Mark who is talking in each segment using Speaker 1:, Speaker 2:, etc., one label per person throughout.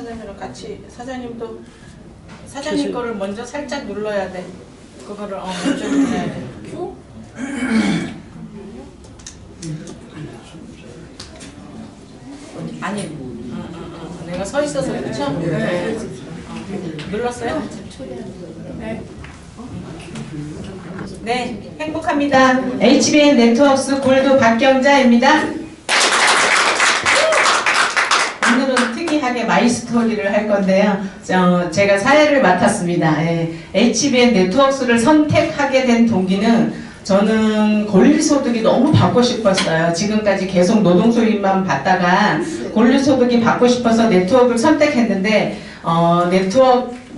Speaker 1: 사장님이랑 같이 사장님도 사장님 거를 먼저 살짝 눌러야 돼. 그거를 먼저 눌러야 돼. 아니, 내가 서 있어서 그렇죠? 네. 눌렀어요? 네. 네, 행복합니다. HBN 네트워크스 골드 박경자입니다. 오늘은 특이하게 마이스토리를 할 건데요. 제가 사회를 맡았습니다. HBN 네트워크스를 선택하게 된 동기는 저는 권리소득이 너무 받고 싶었어요. 지금까지 계속 노동소득만 받다가 권리소득이 받고 싶어서 네트워크를 선택했는데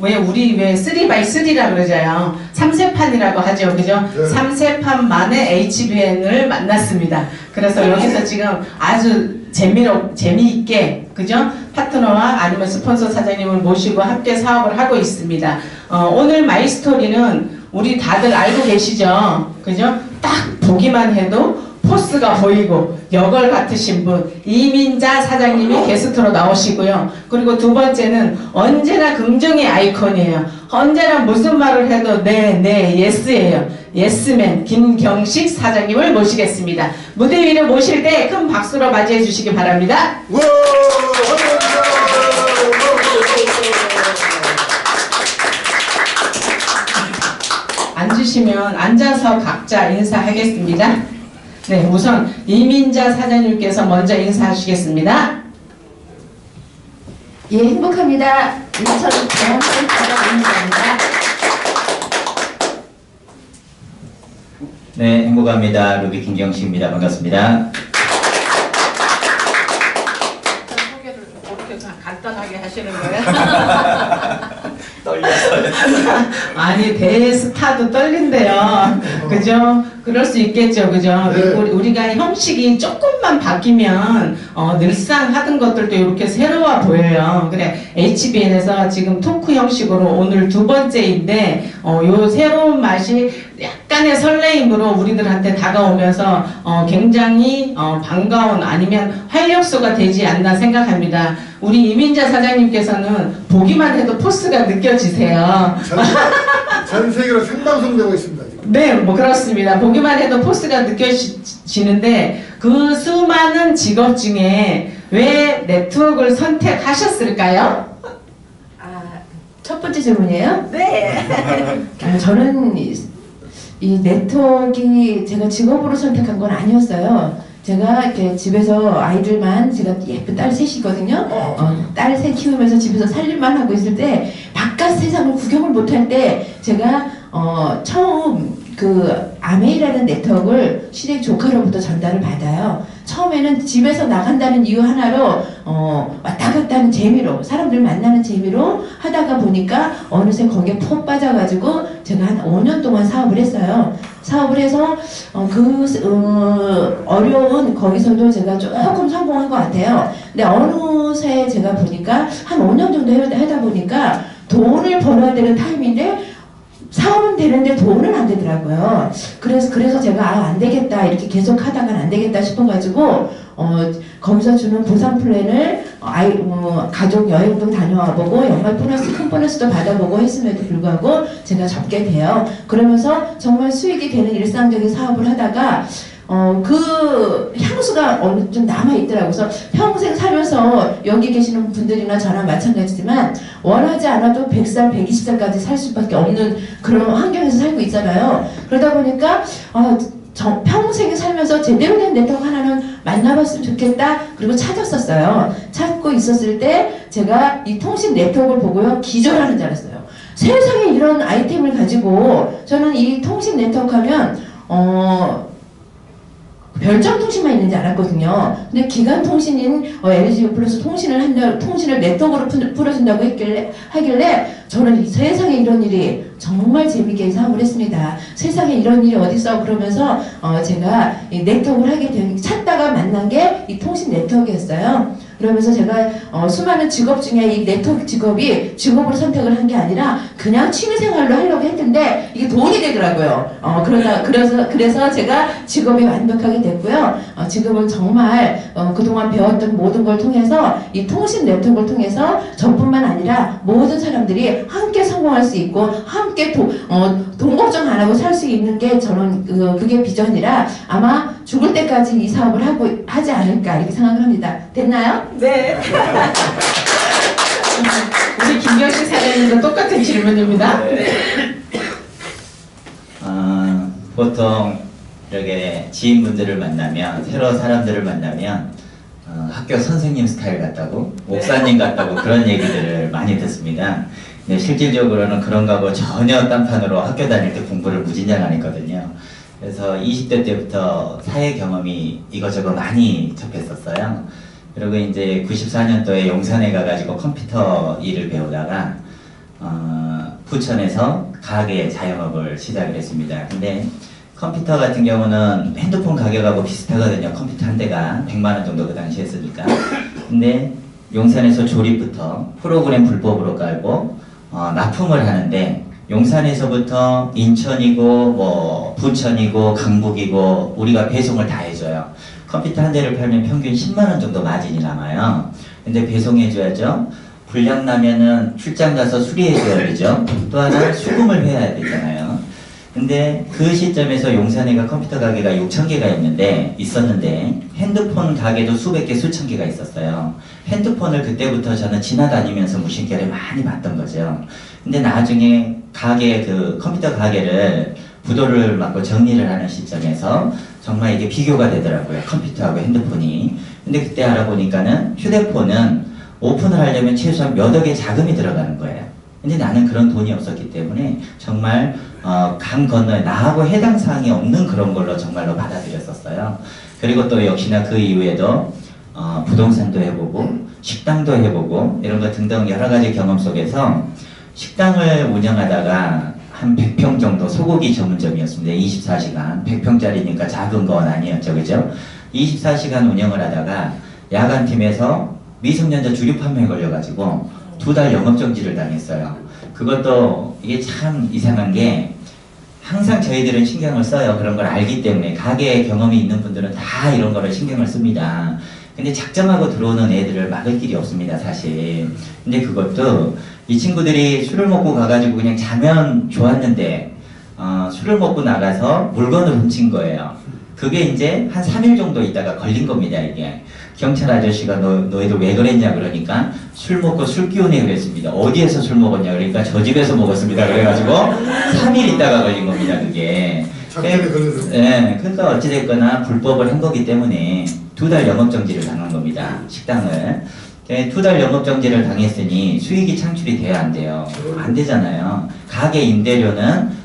Speaker 1: 왜 우리 왜 3x3라 그러잖아요. 3세판이라고 하죠. 그죠? 네. 3세판 만에 HBN을 만났습니다. 그래서 여기서 지금 아주 재미있게, 그죠? 파트너와 아니면 스폰서 사장님을 모시고 함께 사업을 하고 있습니다. 오늘 마이스토리는 우리 다들 알고 계시죠? 그죠? 딱 보기만 해도 포스가 보이고 여걸 같으신 분 이민자 사장님이 게스트로 나오시고요. 그리고 두 번째는 언제나 긍정의 아이콘이에요. 언제나 무슨 말을 해도 네, 예스예요. 예스맨 김경식 사장님을 모시겠습니다. 무대 위로 모실 때 큰 박수로 맞이해 주시기 바랍니다. 앉으시면 앉아서 각자 인사하겠습니다. 네, 우선 이민자 사장님께서 먼저 인사하시겠습니다.
Speaker 2: 예, 행복합니다. 인천 대한센터장 이민자입니다.
Speaker 3: 네, 행복합니다. 루비 김경식입니다. 반갑습니다.
Speaker 1: 소개를 그렇게 간단하게 하시는 거예요?
Speaker 3: 떨렸어요.
Speaker 1: 아니, 대스타도 떨린대요. 그죠? 그럴 수 있겠죠. 그죠?
Speaker 4: 네.
Speaker 1: 우리가 형식이 조금만 바뀌면 늘상 하던 것들도 이렇게 새로워 보여요. 그래, HBN에서 지금 토크 형식으로 오늘 두 번째인데 요 새로운 맛이 약간의 설레임으로 우리들한테 다가오면서 굉장히 반가운 아니면 활력소가 되지 않나 생각합니다. 우리 이민자 사장님께서는 보기만 해도 포스가 느껴지세요.
Speaker 4: 전 세계로 생방송되고 있습니다. 지금.
Speaker 1: 네, 뭐 그렇습니다. 보기만 해도 포스가 느껴지는데 그 수많은 직업 중에 왜 네트워크를 선택하셨을까요?
Speaker 2: 첫 번째 질문이에요?
Speaker 1: 네.
Speaker 2: 저는 이 네트워크가 제가 직업으로 선택한 건 아니었어요. 제가 이렇게 집에서 아이들만, 제가 예쁜 딸 셋이거든요. 딸 셋 키우면서 집에서 살림만 하고 있을 때 바깥 세상을 구경을 못할 때 제가 처음 그 아메이라는 네트워크를 시댁 조카로부터 전달을 받아요. 처음에는 집에서 나간다는 이유 하나로 왔다 갔다 하는 재미로, 사람들 만나는 재미로 하다가 보니까 어느새 거기에 푹 빠져가지고 제가 한 5년 동안 사업을 했어요. 사업을 해서 어려운 거기서도 제가 조금 성공한 것 같아요. 근데 어느새 제가 보니까 한 5년 정도 하다 보니까 돈을 벌어야 되는 타임인데 사업은 되는데 돈은 안 되더라고요. 그래서 제가 안 되겠다, 이렇게 계속 하다간 안 되겠다 싶어가지고 거기서 주는 보상 플랜을 가족 여행도 다녀와보고 연말 보너스, 큰 보너스도 받아보고 했음에도 불구하고 제가 접게 돼요. 그러면서 정말 수익이 되는 일상적인 사업을 하다가 그 향수가 어느 좀 남아있더라고요. 그래서 평생 살면서 여기 계시는 분들이나 저랑 마찬가지지만 원하지 않아도 100살, 120살까지 살 수밖에 없는 그런 환경에서 살고 있잖아요. 그러다 보니까 평생 살면서 제대로 된 네트워크 하나는 만나봤으면 좋겠다. 그리고 찾았었어요. 찾고 있었을 때 제가 이 통신 네트워크를 보고요, 기절하는 줄 알았어요. 세상에 이런 아이템을 가지고 저는 이 통신 네트워크 하면 별정통신만 있는지 알았거든요. 근데 기간통신인 LG 플러스 통신을 네트워크로 풀어준다고 하길래 저는 이 세상에 이런 일이 정말 재밌게 사업을 했습니다. 세상에 이런 일이 어딨어? 그러면서 제가 이 네트워크를 하게 된, 찾다가 만난 게 이 통신 네트워크였어요. 그러면서 제가 수많은 직업 중에 이 네트워크 직업이 직업으로 선택을 한 게 아니라 그냥 취미생활로 하려고 했는데 이게 돈이 되더라고요. 그래서 제가 직업에 완벽하게 됐고요. 지금은 정말 그동안 배웠던 모든 걸 통해서 이 통신 네트워크를 통해서 저뿐만 아니라 모든 사람들이 함께 성공할 수 있고 함께 돈 걱정 안 하고 살 수 있는 게 저는 그게 비전이라 아마 죽을 때까지 이 사업을 하지 않을까 이렇게 생각을 합니다. 됐나요?
Speaker 1: 네. 우리 김경식 사장님도 똑같은 질문입니다.
Speaker 3: 보통 이렇게 지인분들을 만나면, 새로 사람들을 만나면 학교 선생님 스타일 같다고, 목사님 같다고 그런 얘기들을 많이 듣습니다. 근데 실질적으로는 그런 거하고 전혀 딴판으로 학교 다닐 때 공부를 무진장 했거든요. 그래서 20대 때부터 사회 경험이 이거저거 많이 접했었어요. 그리고 이제 94년도에 용산에 가가지고 컴퓨터 일을 배우다가 부천에서 가게 자영업을 시작을 했습니다. 근데 컴퓨터 같은 경우는 핸드폰 가격하고 비슷하거든요. 컴퓨터 한 대가 100만원 정도 그 당시 했으니까. 근데 용산에서 조립부터 프로그램 불법으로 깔고 납품을 하는데, 용산에서부터 인천이고 뭐 부천이고 강북이고 우리가 배송을 다 해줘요. 컴퓨터 한 대를 팔면 평균 10만원 정도 마진이 남아요. 근데 배송해줘야죠. 불량 나면은 출장 가서 수리해줘야 되죠. 또 하나 수금을 해야 되잖아요. 근데 그 시점에서 용산에가 컴퓨터 가게가 6,000개가 있었는데 핸드폰 가게도 수백 개, 수천 개가 있었어요. 핸드폰을 그때부터 저는 지나다니면서 무심결에 많이 봤던 거죠. 근데 나중에 컴퓨터 가게를 부도를 맞고 정리를 하는 시점에서 정말 이게 비교가 되더라고요. 컴퓨터하고 핸드폰이. 근데 그때 알아보니까는 휴대폰은 오픈을 하려면 최소한 몇 억의 자금이 들어가는 거예요. 근데 나는 그런 돈이 없었기 때문에 정말 강 건너에 나하고 해당 사항이 없는 그런 걸로 정말로 받아들였었어요. 그리고 또 역시나 그 이후에도 부동산도 해보고 식당도 해보고 이런 거 등등 여러 가지 경험 속에서 식당을 운영하다가 한 100평 정도 소고기 전문점이었습니다. 24시간 100평짜리니까 작은 건 아니었죠, 그죠? 24시간 운영을 하다가 야간팀에서 미성년자 주류 판매에 걸려가지고 2달 영업정지를 당했어요. 그것도 이게 참 이상한 게 항상 저희들은 신경을 써요. 그런 걸 알기 때문에. 가게 경험이 있는 분들은 다 이런 거를 신경을 씁니다. 근데 작정하고 들어오는 애들을 막을 길이 없습니다, 사실. 근데 그것도 이 친구들이 술을 먹고 가가지고 그냥 자면 좋았는데 술을 먹고 나가서 물건을 훔친 거예요. 그게 이제 한 3일 정도 있다가 걸린 겁니다, 이게. 경찰 아저씨가 너희들 왜 그랬냐 그러니까 술 먹고 술 기운에 그랬습니다. 어디에서 술 먹었냐 그러니까 저 집에서 먹었습니다. 그래가지고 3일 있다가 걸린 겁니다, 그게. 네, 그러니까 어찌됐거나 불법을 한 거기 때문에 2달 영업정지를 당한 겁니다, 식당을. 2달 영업정지를 당했으니 수익이 창출이 돼야 안 돼요. 안 되잖아요. 가게 임대료는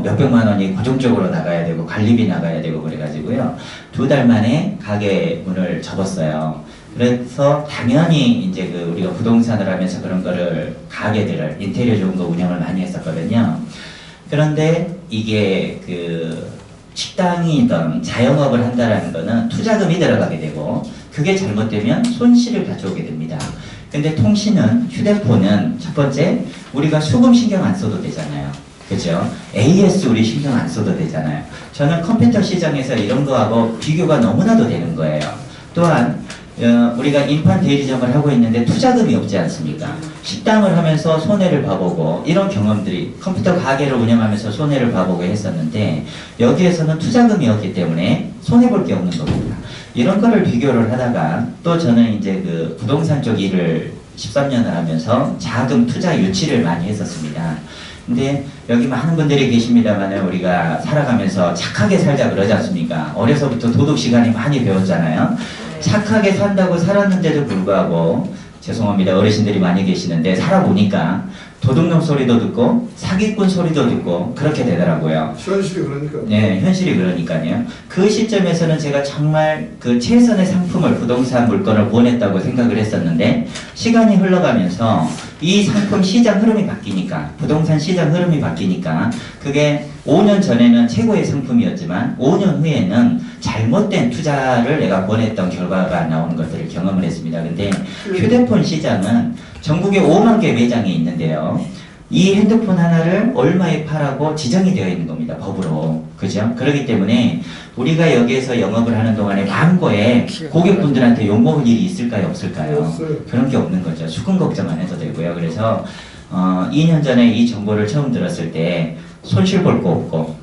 Speaker 3: 몇백만 원이 고정적으로 나가야 되고 관리비 나가야 되고 그래가지고요. 2달 만에 가게 문을 접었어요. 그래서 당연히 이제 우리가 부동산을 하면서 그런 거를 가게들을 인테리어 좋은 거 운영을 많이 했었거든요. 그런데 이게 식당이든 자영업을 한다라는 거는 투자금이 들어가게 되고 그게 잘못되면 손실을 가져오게 됩니다. 근데 통신은, 휴대폰은 첫 번째 우리가 수금 신경 안 써도 되잖아요. 그죠? AS 우리 신경 안 써도 되잖아요. 저는 컴퓨터 시장에서 이런 거하고 비교가 너무나도 되는 거예요. 또한 우리가 인판 대리점을 하고 있는데 투자금이 없지 않습니까? 식당을 하면서 손해를 봐보고 이런 경험들이 컴퓨터 가게를 운영하면서 손해를 봐보고 했었는데 여기에서는 투자금이 없기 때문에 손해볼 게 없는 겁니다. 이런 거를 비교를 하다가 또 저는 이제 부동산 쪽 일을 13년을 하면서 자금 투자 유치를 많이 했었습니다. 근데 여기 많은 분들이 계십니다만 우리가 살아가면서 착하게 살자 그러지 않습니까? 어려서부터 도덕 시간이 많이 배웠잖아요. 착하게 산다고 살았는데도 불구하고 죄송합니다. 어르신들이 많이 계시는데 살아보니까 도둑놈 소리도 듣고 사기꾼 소리도 듣고 그렇게 되더라고요.
Speaker 4: 현실이 그러니까.
Speaker 3: 네, 현실이 그러니까요. 그 시점에서는 제가 정말 최선의 상품을, 부동산 물건을 원했다고 생각을 했었는데 시간이 흘러가면서 이 상품 시장 흐름이 바뀌니까, 부동산 시장 흐름이 바뀌니까 그게 5년 전에는 최고의 상품이었지만 5년 후에는 잘못된 투자를 내가 권했던 결과가 나오는 것들을 경험을 했습니다. 근데 휴대폰 시장은 전국에 5만 개 매장이 있는데요. 이 핸드폰 하나를 얼마에 팔라고 지정이 되어 있는 겁니다. 법으로. 그죠? 그렇기 때문에 우리가 여기에서 영업을 하는 동안에 망고에 고객분들한테 욕먹을 일이 있을까요? 없을까요?
Speaker 4: 없어요.
Speaker 3: 그런 게 없는 거죠. 수긍 걱정 안 해도 되고요. 그래서 2년 전에 이 정보를 처음 들었을 때 손실 볼 거 없고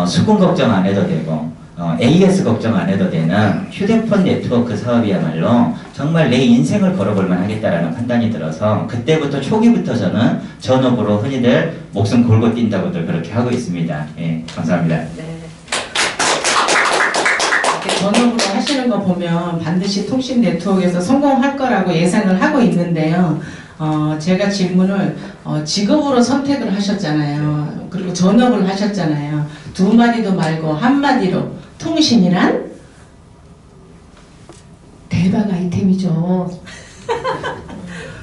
Speaker 3: 수긍 걱정 안 해도 되고 AS 걱정 안 해도 되는 휴대폰 네트워크 사업이야말로 정말 내 인생을 걸어볼만 하겠다라는 판단이 들어서 그때부터 초기부터 저는 전업으로 흔히들 목숨 걸고 뛴다고들 그렇게 하고 있습니다. 예, 감사합니다.
Speaker 1: 네. 이렇게 전업으로 하시는 거 보면 반드시 통신 네트워크에서 성공할 거라고 예상을 하고 있는데요. 제가 질문을 직업으로 선택을 하셨잖아요. 그리고 전업을 하셨잖아요. 두 마디도 말고 한마디로 통신이란?
Speaker 2: 대박 아이템이죠.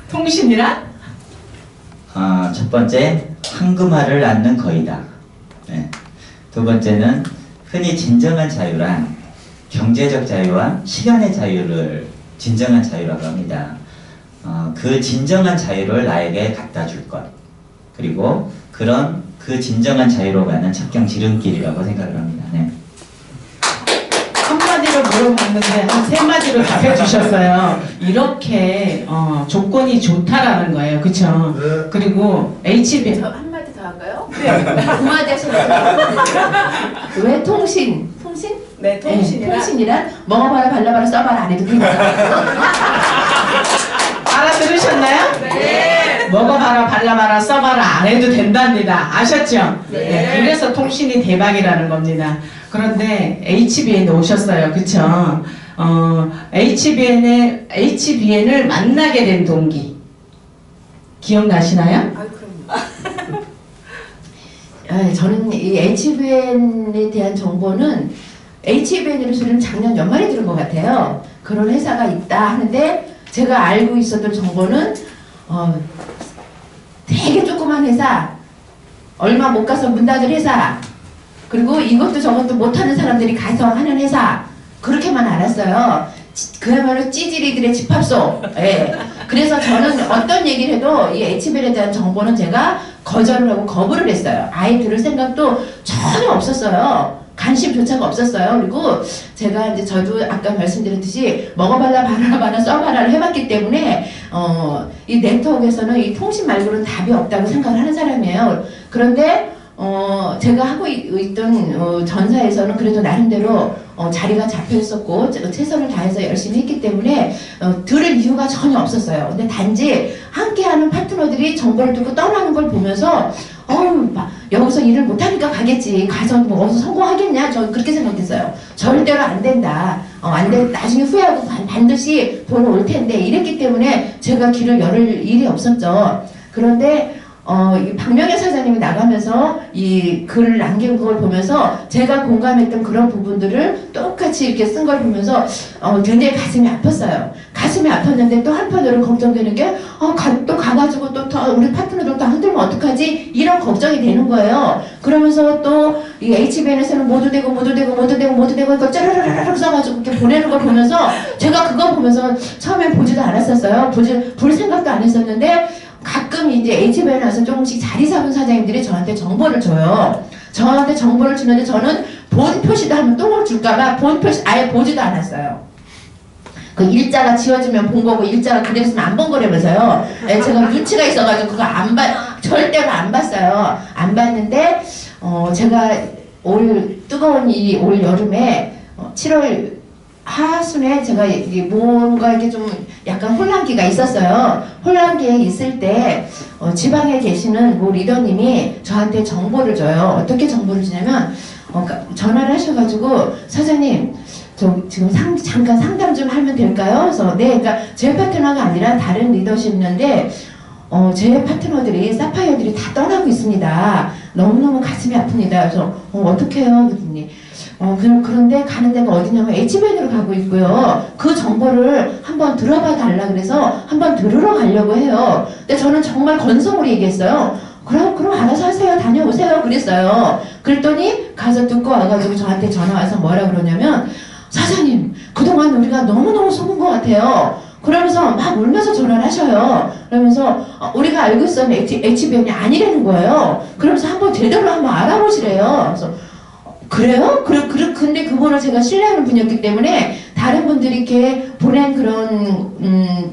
Speaker 1: 통신이란?
Speaker 3: 첫 번째, 황금알을 낳는 거이다. 네. 두 번째는 흔히 진정한 자유란 경제적 자유와 시간의 자유를 진정한 자유라고 합니다. 그 진정한 자유를 나에게 갖다 줄 것. 그리고 그 진정한 자유로 가는 첩경 지름길이라고 생각을 합니다. 네.
Speaker 1: 한마디로 물어봤는데 한 세 마디로 답해 주셨어요. 이렇게 조건이 좋다라는 거예요. 그쵸?
Speaker 4: 네.
Speaker 1: 그리고 HB
Speaker 2: 저 한마디 더 할까요? 네. 그마디 하셔도 왜 통신? 통신?
Speaker 1: 네,
Speaker 2: 통신이란 먹어봐라 발라봐라 써봐라 안 해도 됩니다.
Speaker 1: 알아들으셨나요? 네. 먹어봐라, 발라봐라, 써봐라 안 해도 된답니다. 아셨죠?
Speaker 2: 네.
Speaker 1: 그래서 통신이 대박이라는 겁니다. 그런데 HBN에 오셨어요. 그쵸? HBN을 만나게 된 동기. 기억나시나요?
Speaker 2: 저는 이 HBN에 대한 정보는 HBN으로서는 작년 연말에 들은 것 같아요. 그런 회사가 있다 하는데 제가 알고 있었던 정보는 되게 조그만 회사, 얼마 못 가서 문 닫을 회사, 그리고 이것도 저것도 못하는 사람들이 가서 하는 회사, 그렇게만 알았어요. 그야말로 찌질이들의 집합소. 예. 그래서 저는 어떤 얘기를 해도 이 HBN에 대한 정보는 제가 거절을 하고 거부를 했어요. 아예 들을 생각도 전혀 없었어요. 관심조차가 없었어요. 그리고 제가 이제 저도 아까 말씀드렸듯이 먹어봐라, 발라봐라, 써봐라를 해봤기 때문에 이 네트워크에서는 이 통신 말고는 답이 없다고 생각을 하는 사람이에요. 그런데 제가 하고 있던 전사에서는 그래도 나름대로 자리가 잡혀 있었고 최선을 다해서 열심히 했기 때문에 들을 이유가 전혀 없었어요. 근데 단지 함께하는 파트너들이 정보를 듣고 떠나는 걸 보면서 여기서 일을 못하니까 가겠지. 가서 뭐 어디서 성공하겠냐. 저 그렇게 생각했어요. 절대로 안 된다. 안 돼. 나중에 후회하고 반드시 돈은 올 텐데 이랬기 때문에 제가 길을 열을 일이 없었죠. 그런데 이 박명애 사장님이 나가면서 이 글을 남긴 걸 보면서 제가 공감했던 그런 부분들을 똑같이 이렇게 쓴 걸 보면서 굉장히 가슴이 아팠어요. 가슴이 아팠는데 또 한편으로 걱정되는 게 또 가가지고 또 우리 파트너들 또 흔들면 어떡하지? 이런 걱정이 되는 거예요. 그러면서 또 이 HBN에서는 모두 되고 이거 짜라라라락 써가지고 이렇게 보내는 걸 보면서 제가 그거 보면서 처음엔 보지도 않았었어요. 볼 생각도 안 했었는데 가끔 이제 HBN에 와서 조금씩 자리 잡은 사장님들이 저한테 정보를 줘요. 저한테 정보를 주는데 저는 본 표시도 하면 똥을 줄까봐 본 표시 아예 보지도 않았어요. 그 일자가 지워지면 본 거고 일자가 그대로 있으면 안 본 거라면서요. 제가 눈치가 있어가지고 그거 절대로 안 봤어요. 안 봤는데 제가 뜨거운 이 올 여름에 7월 하순에 제가 뭔가 이렇게 좀 약간 혼란기가 있었어요. 혼란기에 있을 때 지방에 계시는 모 리더님이 저한테 정보를 줘요. 어떻게 정보를 주냐면 전화를 하셔가지고 사장님 저 지금 잠깐 상담 좀 하면 될까요? 그래서 네, 그러니까 제 파트너가 아니라 다른 리더십인데 제 파트너들이 사파이어들이 다 떠나고 있습니다. 너무너무 가슴이 아픕니다. 그래서 어떻게 해요? 그랬더니 그런데 가는 데가 어디냐면 HBN으로 가고 있고요. 그 정보를 한번 들어봐 달라 그래서 한번 들으러 가려고 해요. 근데 저는 정말 건성으로 얘기했어요. 그럼 알아서 하세요. 다녀오세요. 그랬어요. 그랬더니 가서 듣고 와가지고 저한테 전화 와서 뭐라 그러냐면 사장님 그동안 우리가 너무너무 속은 것 같아요. 그러면서 막 울면서 전화를 하셔요. 그러면서 우리가 알고 있었는 HBN이 아니라는 거예요. 그러면서 한번 제대로 한번 알아보시래요. 그래서 그래요? 근데 그분을 제가 신뢰하는 분이었기 때문에 다른 분들이 이렇게 보낸 그런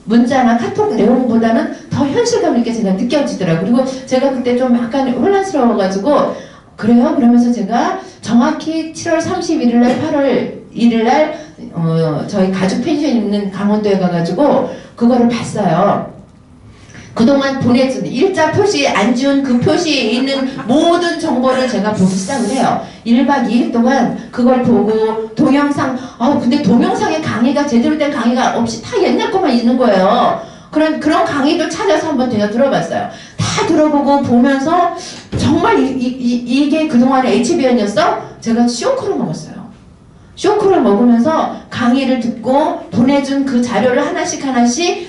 Speaker 2: 문자나 카톡 내용보다는 더 현실감 있게 제가 느껴지더라고요. 그리고 제가 그때 좀 약간 혼란스러워가지고 그래요? 그러면서 제가 정확히 7월 31일 날 8월 1일 날 저희 가족 펜션 있는 강원도에 가가지고 그거를 봤어요. 그동안 보내준 일자 표시 안 지운 그 표시에 있는 모든 정보를 제가 보기 시작을 해요. 1박 2일 동안 그걸 보고 동영상 근데 동영상에 강의가 제대로 된 강의가 없이 다 옛날 것만 있는 거예요. 그런 강의도 찾아서 한번 제가 들어봤어요. 다 들어보고 보면서 정말 이게 그동안의 HBN이었어? 제가 쇼크를 먹었어요. 쇼크를 먹으면서 강의를 듣고 보내준 그 자료를 하나씩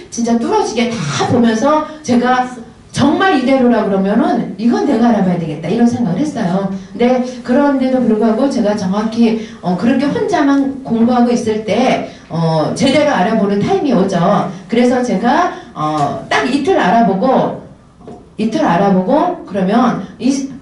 Speaker 2: 진짜 뚫어지게 다 보면서 제가 정말 이대로라 그러면은 이건 내가 알아봐야 되겠다 이런 생각을 했어요. 근데 그런데도 불구하고 제가 정확히 그렇게 혼자만 공부하고 있을 때 제대로 알아보는 타임이 오죠. 그래서 제가 딱 이틀 알아보고 그러면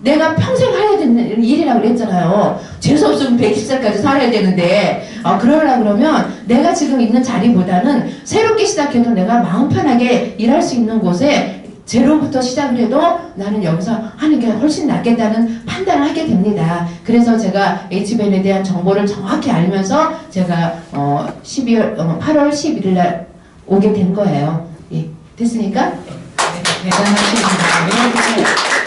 Speaker 2: 내가 평생 해야 되는 일이라고 그랬잖아요. 재수없으면 120살까지 살아야 되는데 그러려고 그러면 내가 지금 있는 자리보다는 새롭게 시작해도 내가 마음 편하게 일할 수 있는 곳에 제로부터 시작을 해도 나는 여기서 하는 게 훨씬 낫겠다는 판단을 하게 됩니다. 그래서 제가 HBN에 대한 정보를 정확히 알면서 제가 8월 11일 날 오게 된 거예요. 예, 됐습니까?
Speaker 1: 대단하십니다.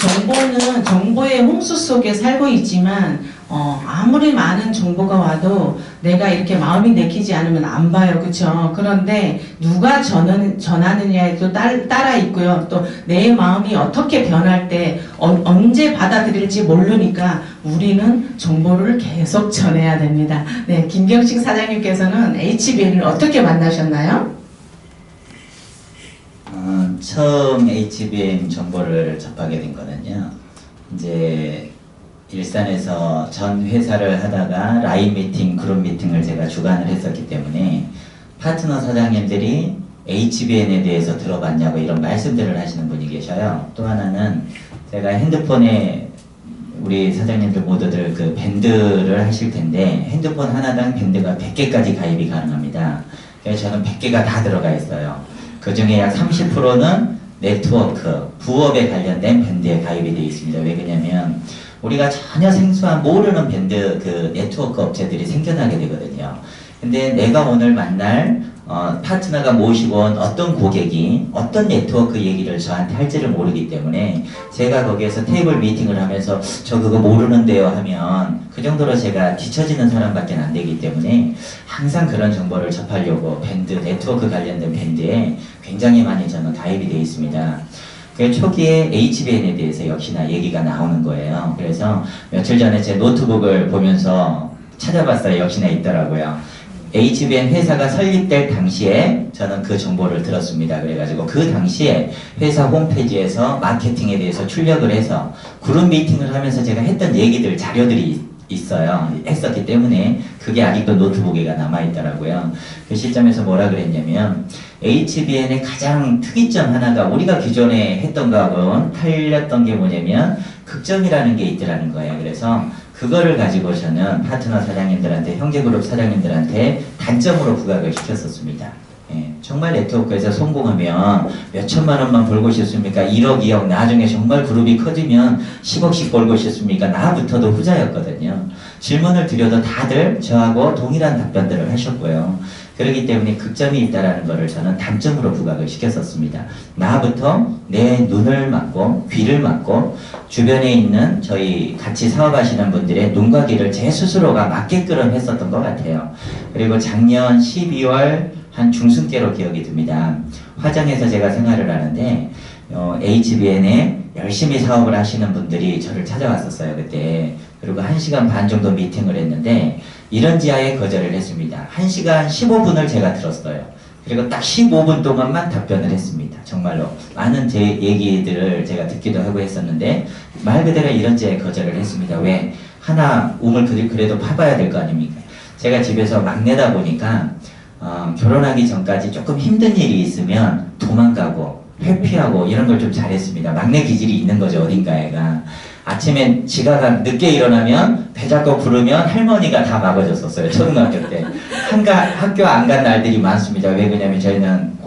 Speaker 1: 정보는 정보의 홍수 속에 살고 있지만 아무리 많은 정보가 와도 내가 이렇게 마음이 내키지 않으면 안 봐요. 그렇죠? 그런데 누가 전하느냐에 또 따라 있고요. 또 내 마음이 어떻게 변할 때 언제 받아들일지 모르니까 우리는 정보를 계속 전해야 됩니다. 네, 김경식 사장님께서는 HBN을 어떻게 만나셨나요?
Speaker 3: 처음 HBN 정보를 접하게 된 거는요. 이제 일산에서 전 회사를 하다가 라인 미팅, 그룹 미팅을 제가 주관을 했었기 때문에 파트너 사장님들이 HBN에 대해서 들어봤냐고 이런 말씀들을 하시는 분이 계셔요. 또 하나는 제가 핸드폰에 우리 사장님들 모두들 그 밴드를 하실 텐데 핸드폰 하나당 밴드가 100개까지 가입이 가능합니다. 그래서 저는 100개가 다 들어가 있어요. 그 중에 약 30%는 네트워크, 부업에 관련된 밴드에 가입이 되어 있습니다. 왜 그러냐면 우리가 전혀 생소한 모르는 밴드 그 네트워크 업체들이 생겨나게 되거든요. 근데 내가 오늘 만날 파트너가 모시고 온 어떤 고객이 어떤 네트워크 얘기를 저한테 할지를 모르기 때문에 제가 거기에서 테이블 미팅을 하면서 저 그거 모르는데요 하면 그 정도로 제가 뒤처지는 사람밖에 안 되기 때문에 항상 그런 정보를 접하려고 밴드, 네트워크 관련된 밴드에 굉장히 많이 저는 가입이 되어 있습니다. 그 초기에 HBN에 대해서 역시나 얘기가 나오는 거예요. 그래서 며칠 전에 제 노트북을 보면서 찾아봤어요. 역시나 있더라고요. HBN 회사가 설립될 당시에 저는 그 정보를 들었습니다. 그래가지고 그 당시에 회사 홈페이지에서 마케팅에 대해서 출력을 해서 그룹 미팅을 하면서 제가 했던 얘기들, 자료들이 있어요. 했었기 때문에 그게 아직도 노트북에가 남아있더라고요. 그 시점에서 뭐라 그랬냐면 HBN의 가장 특이점 하나가 우리가 기존에 했던 거하고는 틀렸던 게 뭐냐면 극점이라는 게 있더라는 거예요. 그래서 그거를 가지고 저는 파트너 사장님들한테, 형제그룹 사장님들한테 단점으로 부각을 시켰었습니다. 예, 정말 네트워크에서 성공하면 몇 천만 원만 벌고 싶습니까? 1억, 2억, 나중에 정말 그룹이 커지면 10억씩 벌고 싶습니까? 나부터도 후자였거든요. 질문을 드려도 다들 저하고 동일한 답변들을 하셨고요. 그렇기 때문에 극점이 있다는 것을 저는 단점으로 부각을 시켰었습니다. 나부터 내 눈을 막고 귀를 막고 주변에 있는 저희 같이 사업하시는 분들의 눈과 귀를 제 스스로가 막게끔 했었던 것 같아요. 그리고 작년 12월 한 중순께로 기억이 듭니다. 화정에서 제가 생활을 하는데 HBN에 열심히 사업을 하시는 분들이 저를 찾아왔었어요. 그때. 그리고 1시간 반 정도 미팅을 했는데 이런 지하에 거절을 했습니다. 1시간 15분을 제가 들었어요. 그리고 딱 15분 동안만 답변을 했습니다. 정말로 많은 제 얘기들을 제가 듣기도 하고 했었는데 말 그대로 이런저런 거절을 했습니다. 왜? 하나 몸을 그래도 파봐야 될 거 아닙니까? 제가 집에서 막내다 보니까 결혼하기 전까지 조금 힘든 일이 있으면 도망가고 회피하고 이런 걸 좀 잘했습니다. 막내 기질이 있는 거죠, 어딘가에가. 아침에 지가 늦게 일어나면 배 잡고 부르면 할머니가 다 막아줬었어요, 초등학교 때. 학교 안 간 날들이 많습니다. 왜 그러냐면 저희는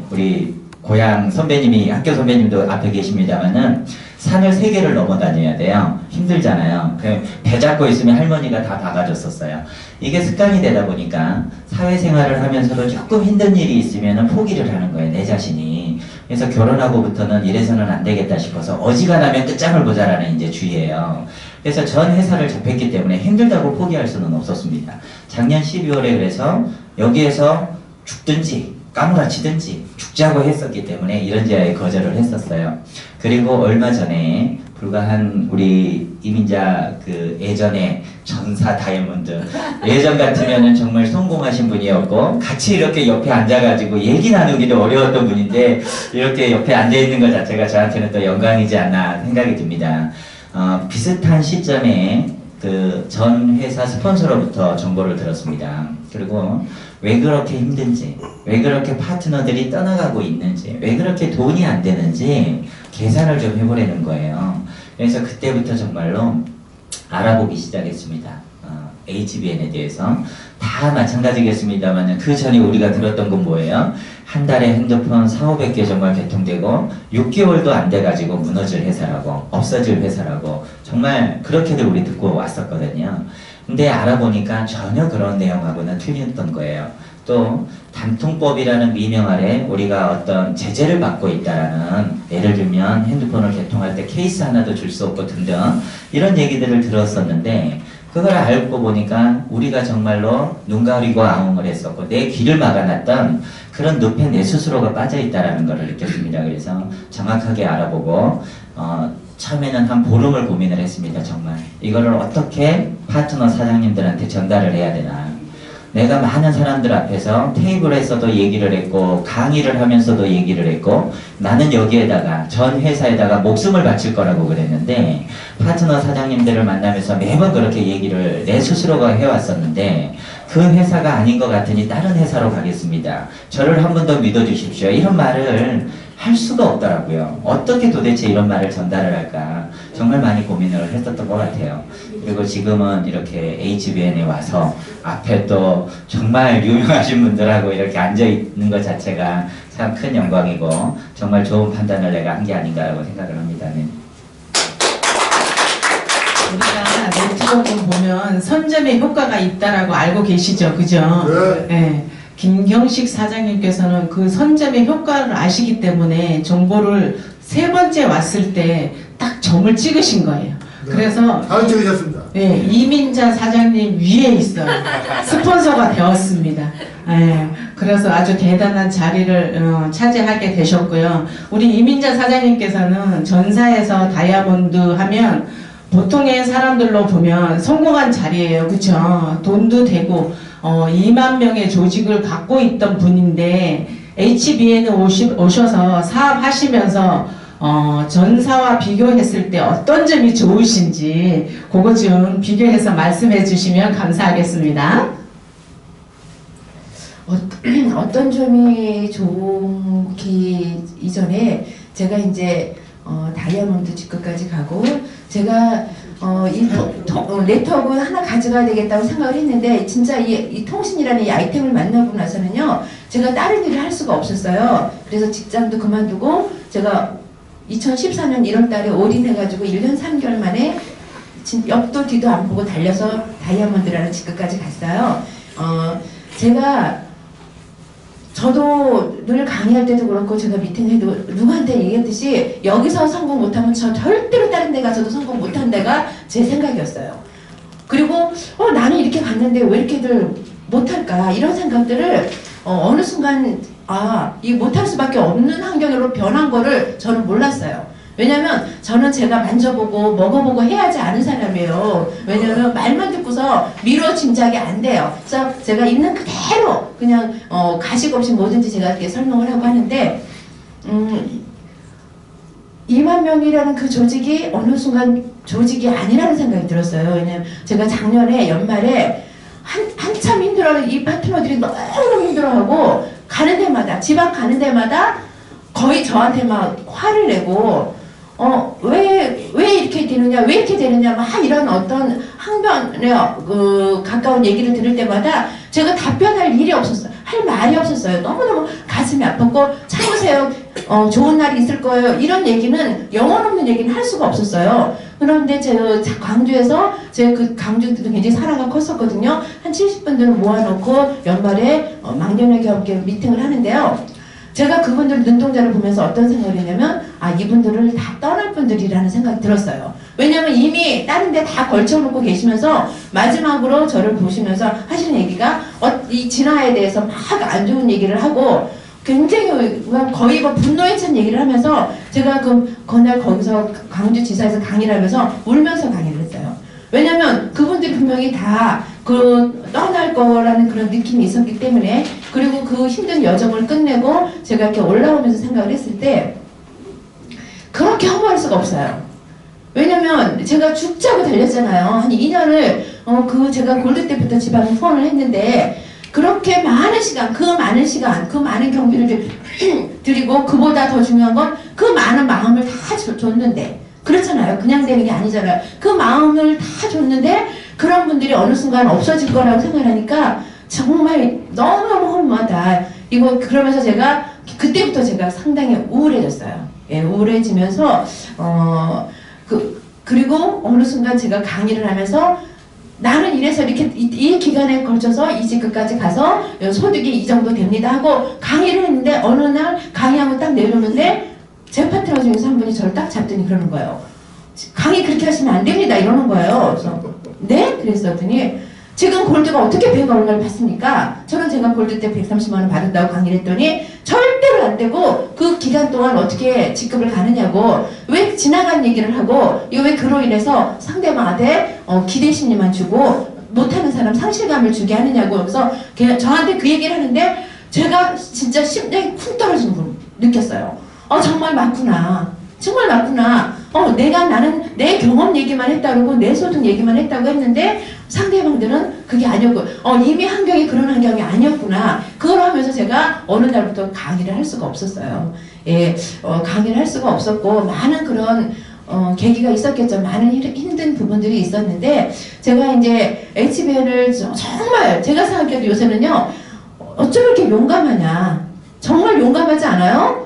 Speaker 3: 우리 고향 선배님이, 학교 선배님도 앞에 계십니다만은 산을 3개를 넘어 다녀야 돼요. 힘들잖아요. 배 잡고 있으면 할머니가 다 박아줬었어요. 이게 습관이 되다 보니까 사회생활을 하면서도 조금 힘든 일이 있으면 포기를 하는 거예요, 내 자신이. 그래서 결혼하고부터는 이래서는 안 되겠다 싶어서 어지간하면 끝장을 보자라는 이제 주의예요. 그래서 전 회사를 접했기 때문에 힘들다고 포기할 수는 없었습니다. 작년 12월에 그래서 여기에서 죽든지 까무라치든지 죽자고 했었기 때문에 이런저런 거절을 했었어요. 그리고 얼마 전에 불과 한 우리 이민자 그 예전에 전사 다이아몬드, 예전 같으면은 정말 성공하신 분이었고 같이 이렇게 옆에 앉아가지고 얘기 나누기도 어려웠던 분인데 이렇게 옆에 앉아있는 것 자체가 저한테는 또 영광이지 않나 생각이 듭니다. 비슷한 시점에 그 전 회사 스폰서로부터 정보를 들었습니다. 그리고 왜 그렇게 힘든지, 왜 그렇게 파트너들이 떠나가고 있는지, 왜 그렇게 돈이 안 되는지 계산을 좀 해보려는 거예요. 그래서 그때부터 정말로 알아보기 시작했습니다. HBN에 대해서. 다 마찬가지겠습니다만 그 전에 우리가 들었던 건 뭐예요? 한 달에 핸드폰 4,500개 정말 개통되고 6개월도 안 돼가지고 무너질 회사라고, 없어질 회사라고, 정말 그렇게들 우리 듣고 왔었거든요. 근데 알아보니까 전혀 그런 내용하고는 틀렸던 거예요. 또 단통법이라는 미명 아래 우리가 어떤 제재를 받고 있다라는, 예를 들면 핸드폰을 개통할 때 케이스 하나도 줄 수 없고 등등 이런 얘기들을 들었었는데, 그걸 알고 보니까 우리가 정말로 눈 가리고 아웅을 했었고 내 귀를 막아놨던 그런 늪에 내 스스로가 빠져있다라는 것을 느꼈습니다. 그래서 정확하게 알아보고 처음에는 한 보름을 고민을 했습니다. 정말 이거를 어떻게 파트너 사장님들한테 전달을 해야 되나. 내가 많은 사람들 앞에서 테이블에서도 얘기를 했고 강의를 하면서도 얘기를 했고 나는 여기에다가 전 회사에다가 목숨을 바칠 거라고 그랬는데 파트너 사장님들을 만나면서 매번 그렇게 얘기를 내 스스로가 해왔었는데 그 회사가 아닌 것 같으니 다른 회사로 가겠습니다. 저를 한 번 더 믿어주십시오. 이런 말을 할 수가 없더라고요. 어떻게 도대체 이런 말을 전달을 할까 정말 많이 고민을 했었던 것 같아요. 그리고 지금은 이렇게 HBN에 와서 앞에 또 정말 유명하신 분들하고 이렇게 앉아있는 것 자체가 참 큰 영광이고 정말 좋은 판단을 내가 한 게 아닌가라고 생각을 합니다. 네.
Speaker 1: 우리가 네트워크 보면 선점의 효과가 있다라고 알고 계시죠? 그죠?
Speaker 4: 네.
Speaker 1: 네. 김경식 사장님께서는 그 선점의 효과를 아시기 때문에 정보를 3번째 왔을 때 딱 점을 찍으신 거예요.
Speaker 4: 네.
Speaker 1: 그래서
Speaker 4: 잘 찍으셨습니다.
Speaker 1: 네, 이민자 사장님 위에 있어요. 스폰서가 되었습니다. 네, 그래서 아주 대단한 자리를 차지하게 되셨고요. 우리 이민자 사장님께서는 전사에서 다이아몬드 하면 보통의 사람들로 보면 성공한 자리예요. 그쵸? 돈도 되고 2만 명의 조직을 갖고 있던 분인데 HBN에 오셔서 사업하시면서 전사와 비교했을 때 어떤 점이 좋으신지 그거 좀 비교해서 말씀해 주시면 감사하겠습니다.
Speaker 2: 어떤 점이 좋기 이전에 제가 이제 다이아몬드 직급까지 가고 제가 이 네트워크 하나 가져가야 되겠다고 생각을 했는데 진짜 이 통신이라는 이 아이템을 만나고 나서는요 제가 다른 일을 할 수가 없었어요. 그래서 직장도 그만두고 제가 2014년 1월달에 올인해가지고 1년 3개월 만에 옆도 뒤도 안 보고 달려서 다이아몬드라는 직급까지 갔어요. 저도 늘 강의할 때도 그렇고 제가 미팅해도 누구한테 얘기했듯이 여기서 성공 못하면 저 절대로 다른 데 가서도 성공 못한 데가 제 생각이었어요. 그리고 나는 이렇게 갔는데 왜 이렇게들 못할까 이런 생각들을 어느 순간 이 못할 수밖에 없는 환경으로 변한 거를 저는 몰랐어요. 왜냐면 저는 제가 만져보고 먹어보고 해야지 아는 사람이에요. 왜냐면 말만 듣고서 미루어 짐작이 안 돼요. 그래서 제가 있는 그대로 그냥 가식 없이 뭐든지 제가 이렇게 설명을 하고 하는데 2만 명이라는 그 조직이 어느 순간 조직이 아니라는 생각이 들었어요. 왜냐면 제가 작년에 연말에 한참 힘들어하는 이 파트너들이 너무너무 힘들어하고 가는 데마다 지방 가는 데마다 거의 저한테 막 화를 내고 왜 이렇게 되느냐, 왜 이렇게 되느냐, 막 이런 어떤 항변에 가까운 얘기를 들을 때마다 제가 답변할 일이 없었어요. 할 말이 없었어요. 너무너무 가슴이 아팠고, 참으세요. 좋은 날이 있을 거예요. 이런 얘기는, 영혼 없는 얘기는 할 수가 없었어요. 그런데 제가 광주에서, 제가 그 광주도 굉장히 사랑가 컸었거든요. 한 70분들 모아놓고 연말에 망년회계 함께 미팅을 하는데요. 제가 그분들 눈동자를 보면서 어떤 생각을 했냐면 이분들을 다 떠날 분들이라는 생각이 들었어요. 왜냐면 이미 다른 데 다 걸쳐놓고 계시면서 마지막으로 저를 보시면서 하시는 얘기가 이 진화에 대해서 막 안 좋은 얘기를 하고 굉장히 거의 분노에 찬 얘기를 하면서 제가 그날 거기서 광주지사에서 강의를 하면서 울면서 강의를 했어요. 왜냐면 그분들이 분명히 다 떠날 거라는 그런 느낌이 있었기 때문에, 그리고 그 힘든 여정을 끝내고 제가 이렇게 올라오면서 생각을 했을 때 그렇게 허무할 수가 없어요. 왜냐면 제가 죽자고 달렸잖아요. 한 2년을 제가 골드 때부터 지방 후원을 했는데 그렇게 많은 시간, 그 많은 경비를 드리고 그보다 더 중요한 건 그 많은 마음을 다 줬는데, 그렇잖아요. 그냥 되는 게 아니잖아요. 그 마음을 다 줬는데 그런 분들이 어느 순간 없어질 거라고 생각하니까 정말 너무너무 허무하다. 그러면서 제가 그때부터 제가 상당히 우울해졌어요. 예, 우울해지면서 그리고 어느 순간 제가 강의를 하면서 나는 이래서 이렇게 이 기간에 걸쳐서 이 직급까지 가서 소득이 이 정도 됩니다 하고 강의를 했는데 어느 날 강의하고 딱 내려오는데 제 파트너 중에서 한 분이 저를 딱 잡더니 그러는 거예요. 강의 그렇게 하시면 안 됩니다 이러는 거예요. 그래서 네? 그랬더니 지금 골드가 어떻게 100억 얼마를 받습니까? 저는 제가 골드 때 130만 원 받는다고 강의를 했더니 절대로 안 되고 그 기간 동안 어떻게 직급을 가느냐고, 왜 지나간 얘기를 하고 왜 그로 인해서 상대방한테 기대심리만 주고 못하는 사람 상실감을 주게 하느냐고. 그래서 저한테 그 얘기를 하는데 제가 진짜 심장이 쿵 떨어지는 걸 느꼈어요. 정말 맞구나. 정말 맞구나. 나는 내 경험 얘기만 했다고 내 소득 얘기만 했다고 했는데 상대방들은 그게 아니었고 이미 환경이 그런 환경이 아니었구나. 그걸 하면서 제가 어느 날부터 강의를 할 수가 없었어요. 예, 강의를 할 수가 없었고 많은 그런 계기가 있었겠죠. 많은 힘든 부분들이 있었는데 제가 이제 HBN을 정말 제가 생각해도 요새는요 어쩜 이렇게 용감하냐. 정말 용감하지 않아요?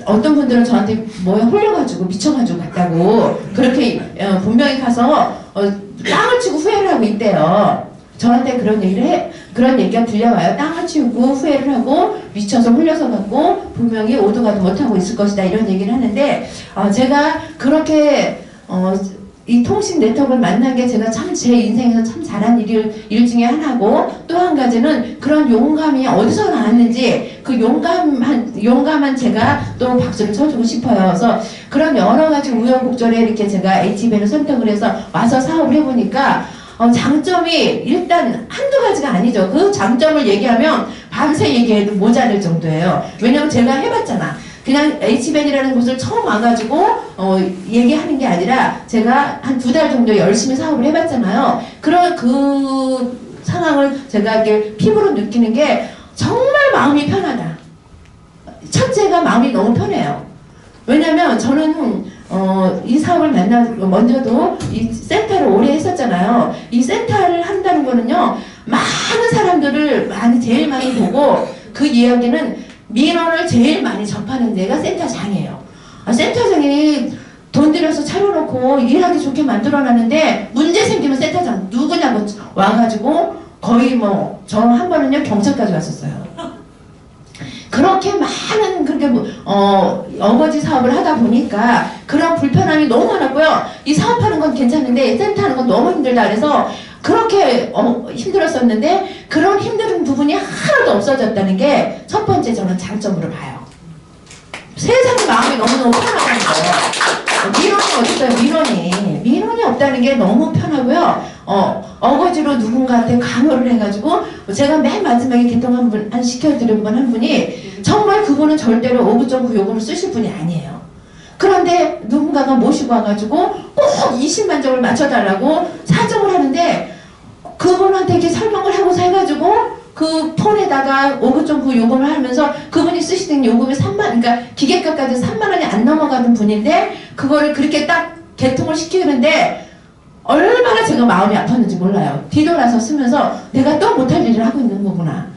Speaker 2: 어떤 분들은 저한테 뭐에 홀려가지고 미쳐가지고 갔다고 그렇게 분명히 가서 땅을 치고 후회를 하고 있대요. 저한테 그런 얘기가 들려와요. 땅을 치우고 후회를 하고 미쳐서 홀려서 갔고 분명히 오도 가도 못하고 있을 것이다 이런 얘기를 하는데 제가 그렇게 이 통신 네트워크를 만난 게 제가 참 제 인생에서 참 잘한 일 중에 하나고, 또 한 가지는 그런 용감이 어디서 나왔는지 그 용감한 제가 또 박수를 쳐주고 싶어요. 그래서 그런 여러 가지 우여곡절에 이렇게 제가 HBN을 선택을 해서 와서 사업을 해보니까 장점이 일단 한두 가지가 아니죠. 그 장점을 얘기하면 밤새 얘기해도 모자랄 정도예요. 왜냐면 제가 해봤잖아. 그냥 HBN이라는 곳을 처음 와가지고 얘기하는 게 아니라 제가 한 2달 정도 열심히 사업을 해봤잖아요. 그런 그 상황을 제가 이렇게 피부로 느끼는 게 정말 마음이 편하다. 첫째가 마음이 너무 편해요. 왜냐면 저는 이 사업을 먼저도 이 센터를 오래 했었잖아요. 이 센터를 한다는 거는요 많은 사람들을 제일 많이 보고 그 이야기는 민원을 제일 많이 접하는 데가 센터장이에요. 센터장이 돈 들여서 차려놓고 일하기 좋게 만들어놨는데 문제 생기면 센터장 누구냐고 와가지고 거의 저 한 번은요 경찰까지 왔었어요. 그렇게 많은 어거지 사업을 하다 보니까 그런 불편함이 너무 많았고요. 이 사업하는 건 괜찮은데 센터 하는 건 너무 힘들다 그래서 그렇게 힘들었었는데 그런 힘든 부분이 하나도 없어졌다는 게 첫 번째 저는 장점으로 봐요. 세상에 마음이 너무너무 편하다는 거. 민원이 어딨어요? 민원이 없다는 게 너무 편하고요. 어거지로 누군가한테 강요를 해가지고 제가 맨 마지막에 개통 시켜드린 분 한 분이 정말 그분은 절대로 5.9 요금을 쓰실 분이 아니에요. 그런데 누군가가 모시고 와가지고 꼭 20만 점을 맞춰달라고 사정을 하는데 그분한테 이렇게 설명을 하고서 해가지고 그 폰에다가 5.9 요금을 하면서 그분이 쓰시는 요금이 3만, 그러니까 기계값까지 3만 원이 안 넘어가는 분인데 그거를 그렇게 딱 개통을 시키는데 얼마나 제가 마음이 아팠는지 몰라요. 뒤돌아서 쓰면서 내가 또 못할 일을 하고 있는 거구나.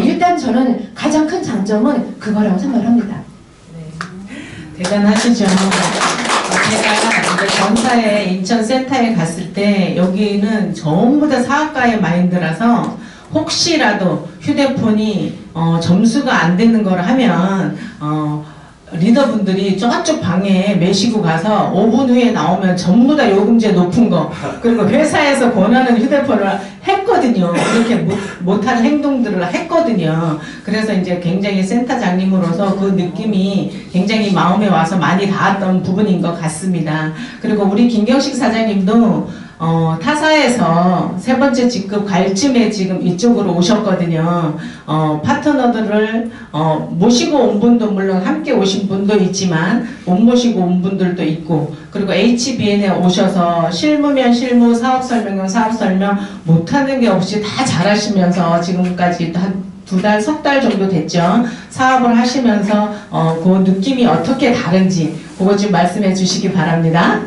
Speaker 2: 일단 저는 가장 큰 장점은 그거라고 생각을 합니다.
Speaker 1: 대단하시죠. 제가 이제 전사에 인천센터에 갔을 때 여기는 전부 다 사업가의 마인드라서 혹시라도 휴대폰이 점수가 안 되는 걸 하면 리더분들이 저쪽 방에 메시고 가서 5분 후에 나오면 전부 다 요금제 높은 거 그리고 회사에서 권하는 휴대폰을 했거든요. 그렇게 못할 행동들을 했거든요. 그래서 이제 굉장히 센터장님으로서 그 느낌이 굉장히 마음에 와서 많이 닿았던 부분인 것 같습니다. 그리고 우리 김경식 사장님도 타사에서 세 번째 직급 갈 쯤에 지금 이쪽으로 오셨거든요. 파트너들을 모시고 온 분도 물론 함께 오신 분도 있지만 못 모시고 온 분들도 있고 그리고 HBN에 오셔서 실무면 실무, 사업 설명면 사업 설명 못하는 게 없이 다 잘하시면서 지금까지 한 2달, 3달 정도 됐죠. 사업을 하시면서 그 느낌이 어떻게 다른지 그거 좀 말씀해 주시기 바랍니다.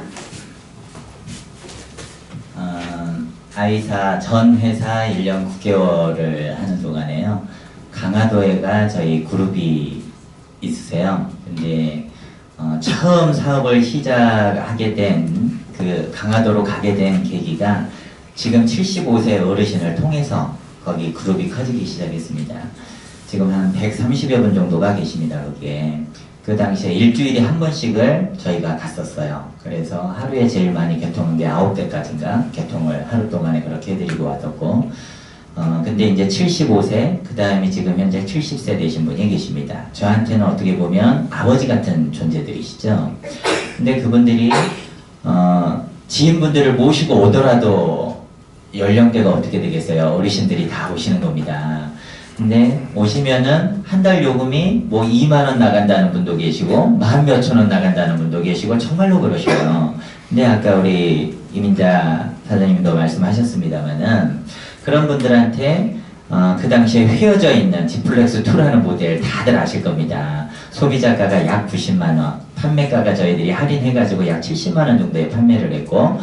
Speaker 3: 아이사 전 회사 1년 9개월을 하는 동안에요. 강화도에가 저희 그룹이 있으세요. 근데 처음 사업을 시작하게 된 그 강화도로 가게 된 계기가 지금 75세 어르신을 통해서 거기 그룹이 커지기 시작했습니다. 지금 한 130여 분 정도가 계십니다. 거기에. 그 당시에 일주일에 한 번씩을 저희가 갔었어요. 그래서 하루에 제일 많이 개통한 게 9대까지인가 개통을 하루 동안에 그렇게 해드리고 왔었고 근데 이제 75세 그 다음에 지금 현재 70세 되신 분이 계십니다. 저한테는 어떻게 보면 아버지 같은 존재들이시죠. 근데 그분들이 지인분들을 모시고 오더라도 연령대가 어떻게 되겠어요? 어르신들이 다 오시는 겁니다. 근데 오시면은 한 달 요금이 뭐 2만원 나간다는 분도 계시고 만 몇천 원 나간다는 분도 계시고 정말로 그러셔요. 근데 아까 우리 이민자 사장님도 말씀하셨습니다만은 그런 분들한테 그 당시에 휘어져 있는 디플렉스2라는 모델 다들 아실 겁니다. 소비자가가 약 90만원, 판매가가 저희들이 할인해가지고 약 70만원 정도에 판매를 했고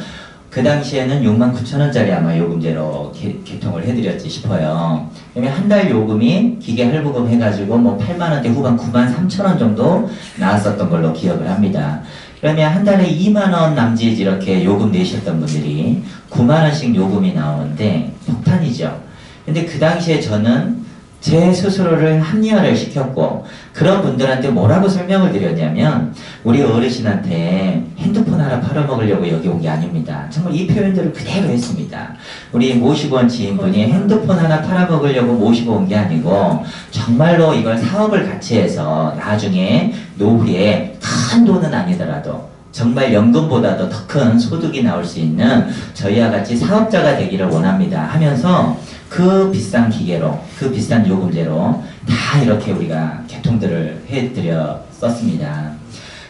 Speaker 3: 그 당시에는 69,000원짜리 아마 요금제로 개통을 해드렸지 싶어요. 그러면 한 달 요금이 기계 할부금 해가지고 뭐 8만원대 후반 93,000원 정도 나왔었던 걸로 기억을 합니다. 그러면 한 달에 2만원 남짓 이렇게 요금 내셨던 분들이 9만원씩 요금이 나오는데 폭탄이죠. 근데 그 당시에 저는 제 스스로를 합리화를 시켰고 그런 분들한테 뭐라고 설명을 드렸냐면 우리 어르신한테 핸드폰 하나 팔아먹으려고 여기 온 게 아닙니다. 정말 이 표현들을 그대로 했습니다. 우리 모시고 온 지인분이 핸드폰 하나 팔아먹으려고 모시고 온 게 아니고 정말로 이걸 사업을 같이 해서 나중에 노후에 큰 돈은 아니더라도 정말 연금보다도 더 큰 소득이 나올 수 있는 저희와 같이 사업자가 되기를 원합니다 하면서 그 비싼 기계로 그 비싼 요금제로 다 이렇게 우리가 개통들을 해드렸었습니다.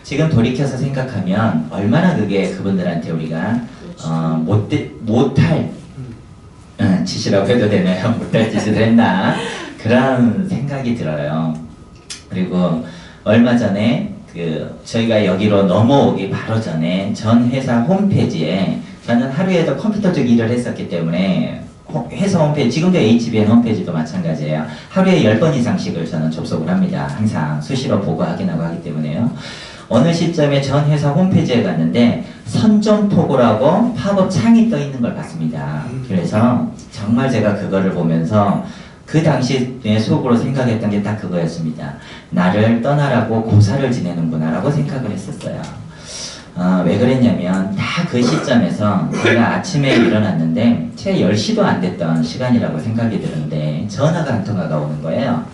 Speaker 3: 지금 돌이켜서 생각하면 얼마나 그게 그분들한테 우리가 못할 짓이라고 해도 되나요? 못할 짓을 했나 그런 생각이 들어요. 그리고 얼마 전에 저희가 여기로 넘어오기 바로 전에 전 회사 홈페이지에 저는 하루에도 컴퓨터 쪽 일을 했었기 때문에 회사 홈페이지, 지금도 HBN 홈페이지도 마찬가지예요. 하루에 10번 이상씩을 저는 접속을 합니다. 항상 수시로 보고 확인하고 하기 때문에요. 어느 시점에 전 회사 홈페이지에 갔는데 선점포고라고 팝업 창이 떠 있는 걸 봤습니다. 그래서 정말 제가 그거를 보면서 그 당시에 속으로 생각했던 게 딱 그거였습니다. 나를 떠나라고 고사를 지내는구나 라고 생각을 했었어요. 왜 그랬냐면 다 그 시점에서 제가 아침에 일어났는데 채 10시도 안 됐던 시간이라고 생각이 드는데 전화가 한 통화가 오는 거예요.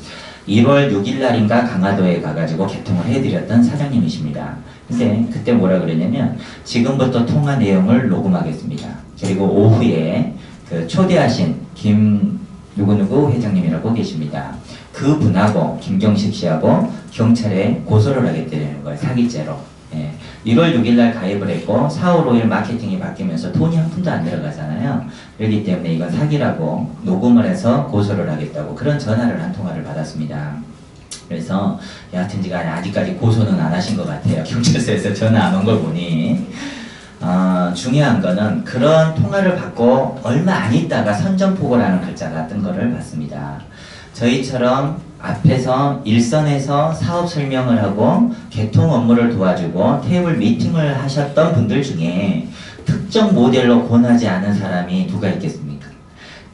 Speaker 3: 1월 6일 날인가 강화도에 가가지고 개통을 해드렸던 사장님이십니다. 근데 그때 뭐라 그랬냐면 지금부터 통화 내용을 녹음하겠습니다. 그리고 오후에 그 초대하신 김 누구누구 회장님이라고 계십니다. 그분하고 김경식 씨하고 경찰에 고소를 하겠다는 거예요. 사기죄로. 예. 1월 6일 날 가입을 했고 4월 5일 마케팅이 바뀌면서 돈이 한 푼도 안 들어가잖아요. 그렇기 때문에 이건 사기라고 녹음을 해서 고소를 하겠다고 그런 전화를 한 통화를 받았습니다. 그래서 여하튼 제가 아직까지 고소는 안 하신 것 같아요. 경찰서에서 전화 안 온 걸 보니. 중요한 거는 그런 통화를 받고 얼마 안 있다가 선전포고라는 글자가 뜬 거를 봤습니다. 저희처럼 앞에서 일선에서 사업 설명을 하고 개통 업무를 도와주고 테이블 미팅을 하셨던 분들 중에 특정 모델로 권하지 않은 사람이 누가 있겠습니까?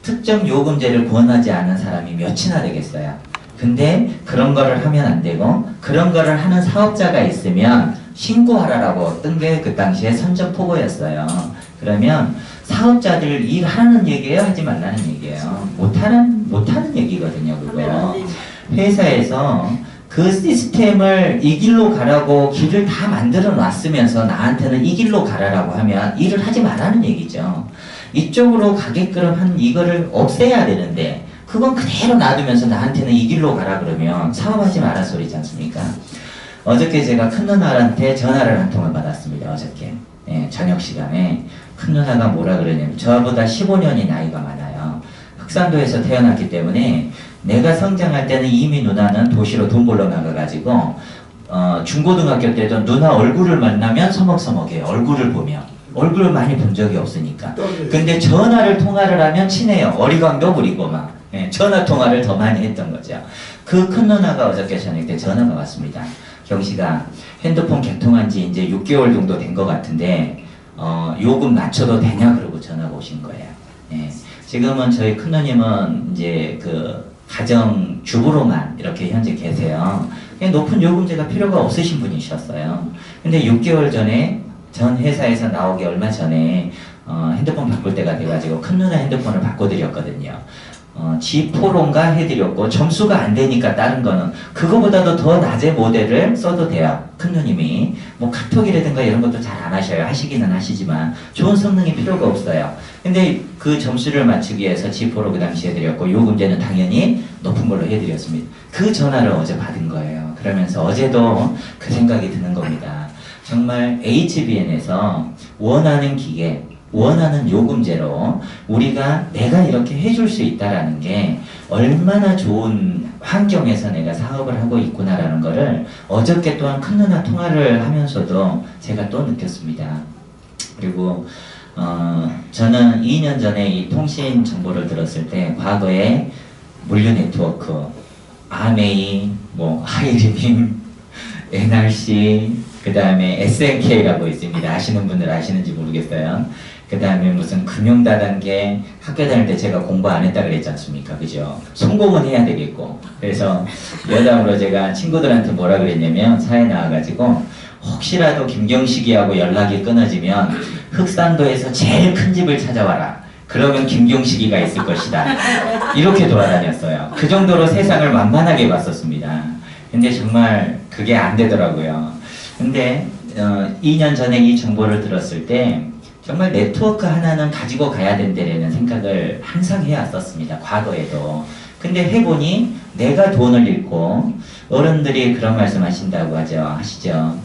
Speaker 3: 특정 요금제를 권하지 않은 사람이 몇이나 되겠어요? 근데 그런 거를 하면 안 되고 그런 거를 하는 사업자가 있으면 신고하라라고 뜬 게 그 당시에 선전포고였어요. 그러면 사업자들 일하는 얘기예요? 하지 말라는 얘기예요. 못하는 얘기거든요, 그거. 회사에서 그 시스템을 이 길로 가라고 길을 다 만들어 놨으면서 나한테는 이 길로 가라라고 하면 일을 하지 말라는 얘기죠. 이쪽으로 가게끔 한 이거를 없애야 되는데 그건 그대로 놔두면서 나한테는 이 길로 가라 그러면 사업하지 마라 소리지 않습니까? 어저께 제가 큰 누나한테 전화를 한 통을 받았습니다. 어저께 저녁 시간에 큰 누나가 뭐라 그러냐면 저보다 15년이 나이가 많아요. 흑산도에서 태어났기 때문에 내가 성장할 때는 이미 누나는 도시로 돈 벌러 나가가지고 중고등학교 때도 누나 얼굴을 만나면 서먹서먹해요. 얼굴을 보면 얼굴을 많이 본 적이 없으니까. 근데 통화를 하면 친해요. 어리광도 부리고 막 전화 통화를 더 많이 했던 거죠. 그 큰 누나가 어저께 저녁 때 전화가 왔습니다. 경씨가 핸드폰 개통한 지 이제 6개월 정도 된 것 같은데 요금 낮춰도 되냐 그러고 전화가 오신 거예요. 지금은 저희 큰 누님은 이제 그 가정 주부로만 이렇게 현재 계세요. 높은 요금제가 필요가 없으신 분이셨어요. 근데 6개월 전에 전 회사에서 나오기 얼마 전에 핸드폰 바꿀 때가 돼가지고 큰 누나 핸드폰을 바꿔드렸거든요. G4론가 해드렸고 점수가 안 되니까 다른 거는 그거보다도 더 낮은 모델을 써도 돼요. 큰 누님이 뭐 카톡이라든가 이런 것도 잘 안 하셔요. 하시기는 하시지만 좋은 성능이 필요가 없어요. 근데 그 점수를 맞추기 위해서 G4로 그 당시 해드렸고 요금제는 당연히 높은 걸로 해드렸습니다. 그 전화를 어제 받은 거예요. 그러면서 어제도 그 생각이 드는 겁니다. 정말 HBN에서 원하는 기계 원하는 요금제로 내가 이렇게 해줄 수 있다라는 게 얼마나 좋은 환경에서 내가 사업을 하고 있구나라는 거를 어저께 또한 큰 누나 통화를 하면서도 제가 또 느꼈습니다. 그리고 저는 2년 전에 이 통신 정보를 들었을 때 과거에 물류 네트워크, 아메이, 하이리빙, NRC, 그 다음에 SNK라고 있습니다. 아시는 분들 아시는지 모르겠어요. 그 다음에 무슨 금융다단계 학교 다닐 때 제가 공부 안 했다 그랬지 않습니까? 그죠? 성공은 해야 되겠고. 그래서 여담으로 제가 친구들한테 뭐라 그랬냐면 사회 나와가지고 혹시라도 김경식이하고 연락이 끊어지면 흑산도에서 제일 큰 집을 찾아와라. 그러면 김경식이가 있을 것이다. 이렇게 돌아다녔어요. 그 정도로 세상을 만만하게 봤었습니다. 근데 정말 그게 안 되더라고요. 근데 2년 전에 이 정보를 들었을 때 정말 네트워크 하나는 가지고 가야 된다는 생각을 항상 해왔었습니다. 과거에도. 근데 해보니 내가 돈을 잃고 어른들이 그런 말씀 하시죠.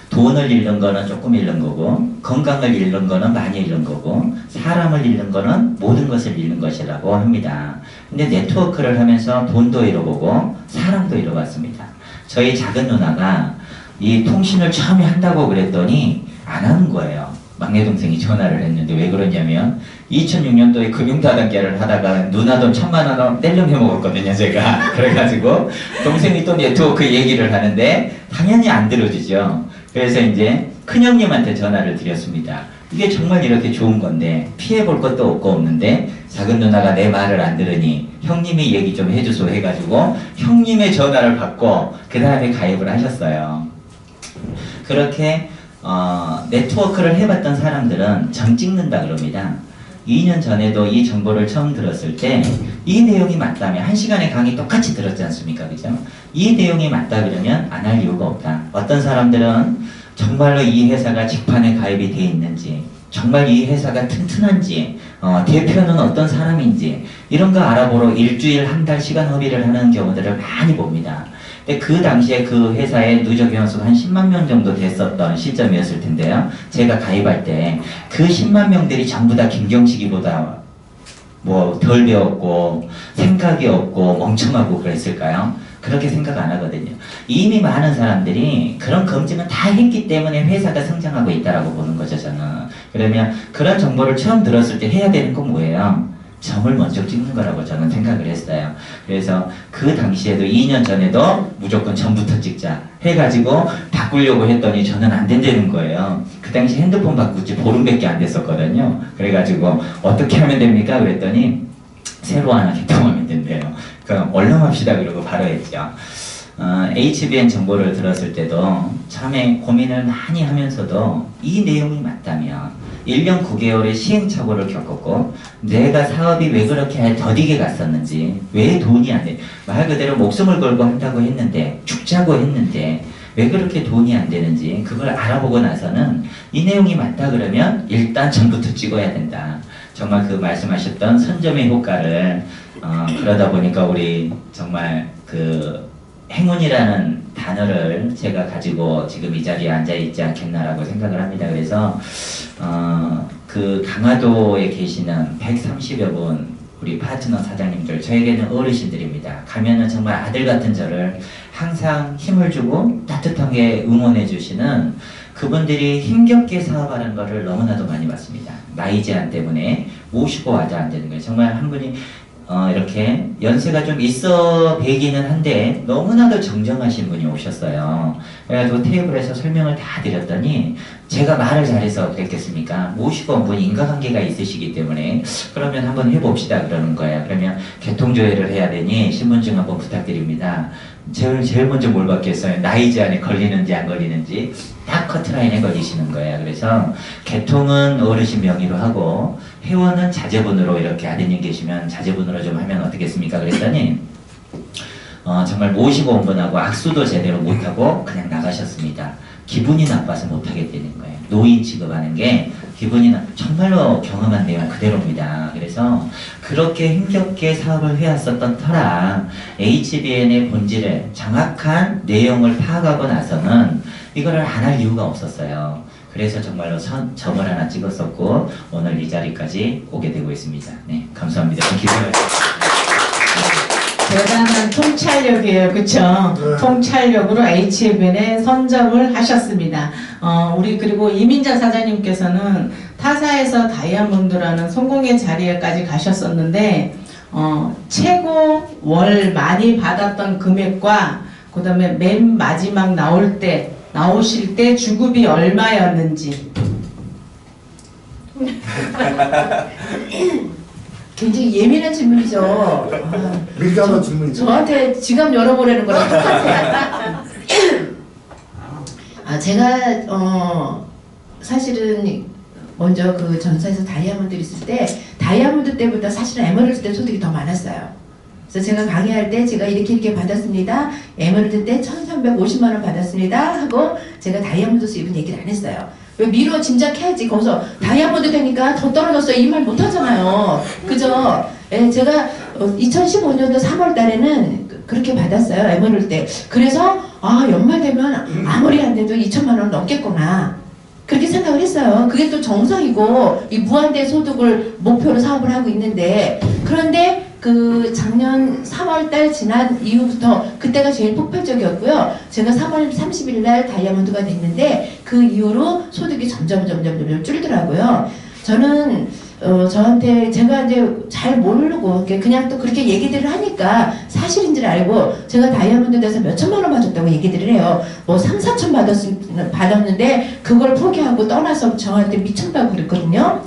Speaker 3: 돈을 잃는 거는 조금 잃는 거고 건강을 잃는 거는 많이 잃는 거고 사람을 잃는 거는 모든 것을 잃는 것이라고 합니다. 근데 네트워크를 하면서 돈도 잃어보고 사람도 잃어봤습니다. 저희 작은 누나가 이 통신을 처음에 한다고 그랬더니 안 하는 거예요. 막내 동생이 전화를 했는데 왜 그러냐면 2006년도에 금융다단계를 하다가 누나 돈 1000만 원 떼려해 먹었거든요, 제가. 그래가지고 동생이 또 네트워크 얘기를 하는데 당연히 안 들어주죠. 그래서 이제 큰형님한테 전화를 드렸습니다. 이게 정말 이렇게 좋은 건데 피해볼 것도 없고 없는데 작은 누나가 내 말을 안 들으니 형님이 얘기 좀 해주소 해가지고 형님의 전화를 받고 그 다음에 가입을 하셨어요. 그렇게 네트워크를 해봤던 사람들은 점 찍는다 그럽니다. 2년 전에도 이 정보를 처음 들었을 때 이 내용이 맞다면 1시간의 강의 똑같이 들었지 않습니까? 그죠? 이 내용이 맞다 그러면 안 할 이유가 없다. 어떤 사람들은 정말로 이 회사가 직판에 가입이 돼 있는지, 정말 이 회사가 튼튼한지, 대표는 어떤 사람인지 이런 거 알아보러 일주일 한 달 시간 허비를 하는 경우들을 많이 봅니다. 근데 그 당시에 그 회사의 누적 연수가 한 10만 명 정도 됐었던 시점이었을 텐데요. 제가 가입할 때 그 10만 명들이 전부 다 김경식이보다 뭐 덜 배웠고 생각이 없고 멍청하고 그랬을까요? 그렇게 생각 안 하거든요. 이미 많은 사람들이 그런 검증을 다 했기 때문에 회사가 성장하고 있다라고 보는 거죠, 저는. 그러면 그런 정보를 처음 들었을 때 해야 되는 건 뭐예요? 점을 먼저 찍는 거라고 저는 생각을 했어요. 그래서 그 당시에도 2년 전에도 무조건 점부터 찍자 해가지고 바꾸려고 했더니 저는 안 된다는 거예요. 그 당시 핸드폰 바꾼 지 보름밖에 안 됐었거든요. 그래가지고 어떻게 하면 됩니까? 그랬더니 새로 하나 개통하면 된대요. 그럼 얼렁합시다 그러고 바로 했죠. HBN 정보를 들었을 때도 처음에 고민을 많이 하면서도 이 내용이 맞다면 1년 9개월의 시행착오를 겪었고 내가 사업이 왜 그렇게 더디게 갔었는지, 왜 돈이 안 돼, 말 그대로 목숨을 걸고 한다고 했는데, 죽자고 했는데 왜 그렇게 돈이 안 되는지 그걸 알아보고 나서는 이 내용이 맞다 그러면 일단 전부터 찍어야 된다. 정말 그 말씀하셨던 선점의 효과를 그러다 보니까 우리 정말 그 행운이라는 단어를 제가 가지고 지금 이 자리에 앉아 있지 않겠나라고 생각을 합니다. 그래서 그 강화도에 계시는 130여 분 우리 파트너 사장님들, 저에게는 어르신들입니다. 가면은 정말 아들 같은 저를 항상 힘을 주고 따뜻하게 응원해 주시는 그분들이 힘겹게 사업하는 것을 너무나도 많이 봤습니다. 나이 제한 때문에 모시고 와도 안 되는 거예요. 정말 한 분이 이렇게 연세가 좀 있어 배기는 한데 너무나도 정정하신 분이 오셨어요. 그래가지고 테이블에서 설명을 다 드렸더니 제가 말을 잘해서 그랬겠습니까? 모시고 온 분이 인과관계가 있으시기 때문에 그러면 한번 해봅시다 그러는 거예요. 그러면 개통조회를 해야 되니 신분증 한번 부탁드립니다. 제일 먼저 뭘 받겠어요? 나이 제한에 걸리는지 안 걸리는지 딱 커트라인에 걸리시는 거예요. 그래서 개통은 어르신 명의로 하고 회원은 자제분으로, 이렇게 아드님 계시면 자제분으로 좀 하면 어떻겠습니까? 그랬더니 정말 모시고 온 분하고 악수도 제대로 못하고 그냥 나가셨습니다. 기분이 나빠서 못하겠다는 거예요. 노인 취급하는 게 기분이 정말로 경험한 내용 그대로입니다. 그래서 그렇게 힘겹게 사업을 해왔었던 터라 HBN의 본질을 정확한 내용을 파악하고 나서는 이거를 안 할 이유가 없었어요. 그래서 정말로 점을 하나 찍었었고 오늘 이 자리까지 오게 되고 있습니다. 네, 감사합니다.
Speaker 1: 대단한 통찰력이에요. 그쵸?
Speaker 4: 네.
Speaker 1: 통찰력으로 HBN에 선점을 하셨습니다. 우리 그리고 이민자 사장님께서는 타사에서 다이아몬드라는 성공의 자리에까지 가셨었는데 최고 월 많이 받았던 금액과 그 다음에 맨 마지막 나오실 때 주급이 얼마였는지.
Speaker 2: 굉장히 예민한 질문이죠.
Speaker 4: 밀감한 질문이죠.
Speaker 2: 저한테 지갑 열어보라는 거랑 똑같아요. 제가 사실은 먼저 그 전사에서 다이아몬드 있을 때 다이아몬드 때보다 사실은 에메랄드 때 소득이 더 많았어요. 그래서 제가 강의할 때 제가 이렇게 받았습니다. 에메랄드 때 1,350만 원 받았습니다. 하고 제가 다이아몬드 수입은 얘기를 안 했어요. 왜 미뤄 짐작해야지. 거기서 다이아몬드 되니까 더 떨어졌어요. 이 말 못하잖아요. 그죠? 예, 제가 2015년도 3월 달에는 그렇게 받았어요. 에메랄드 때. 그래서 연말 되면 아무리 안 돼도 2천만 원 넘겠구나. 그렇게 생각을 했어요. 그게 또 정상이고 이 무한대 소득을 목표로 사업을 하고 있는데, 그런데 그 작년 3월달 지난 이후부터 그때가 제일 폭발적이었고요. 제가 3월 30일 날 다이아몬드가 됐는데 그 이후로 소득이 점점 줄더라고요. 저는 저한테 제가 이제 잘 모르고 그냥 또 그렇게 얘기들을 하니까 사실인 줄 알고 제가 다이아몬드 돼서 몇 천만 원 받았다고 얘기들을 해요. 뭐 3, 4천 받았는데 그걸 포기하고 떠나서 저한테 미쳤다고 그랬거든요.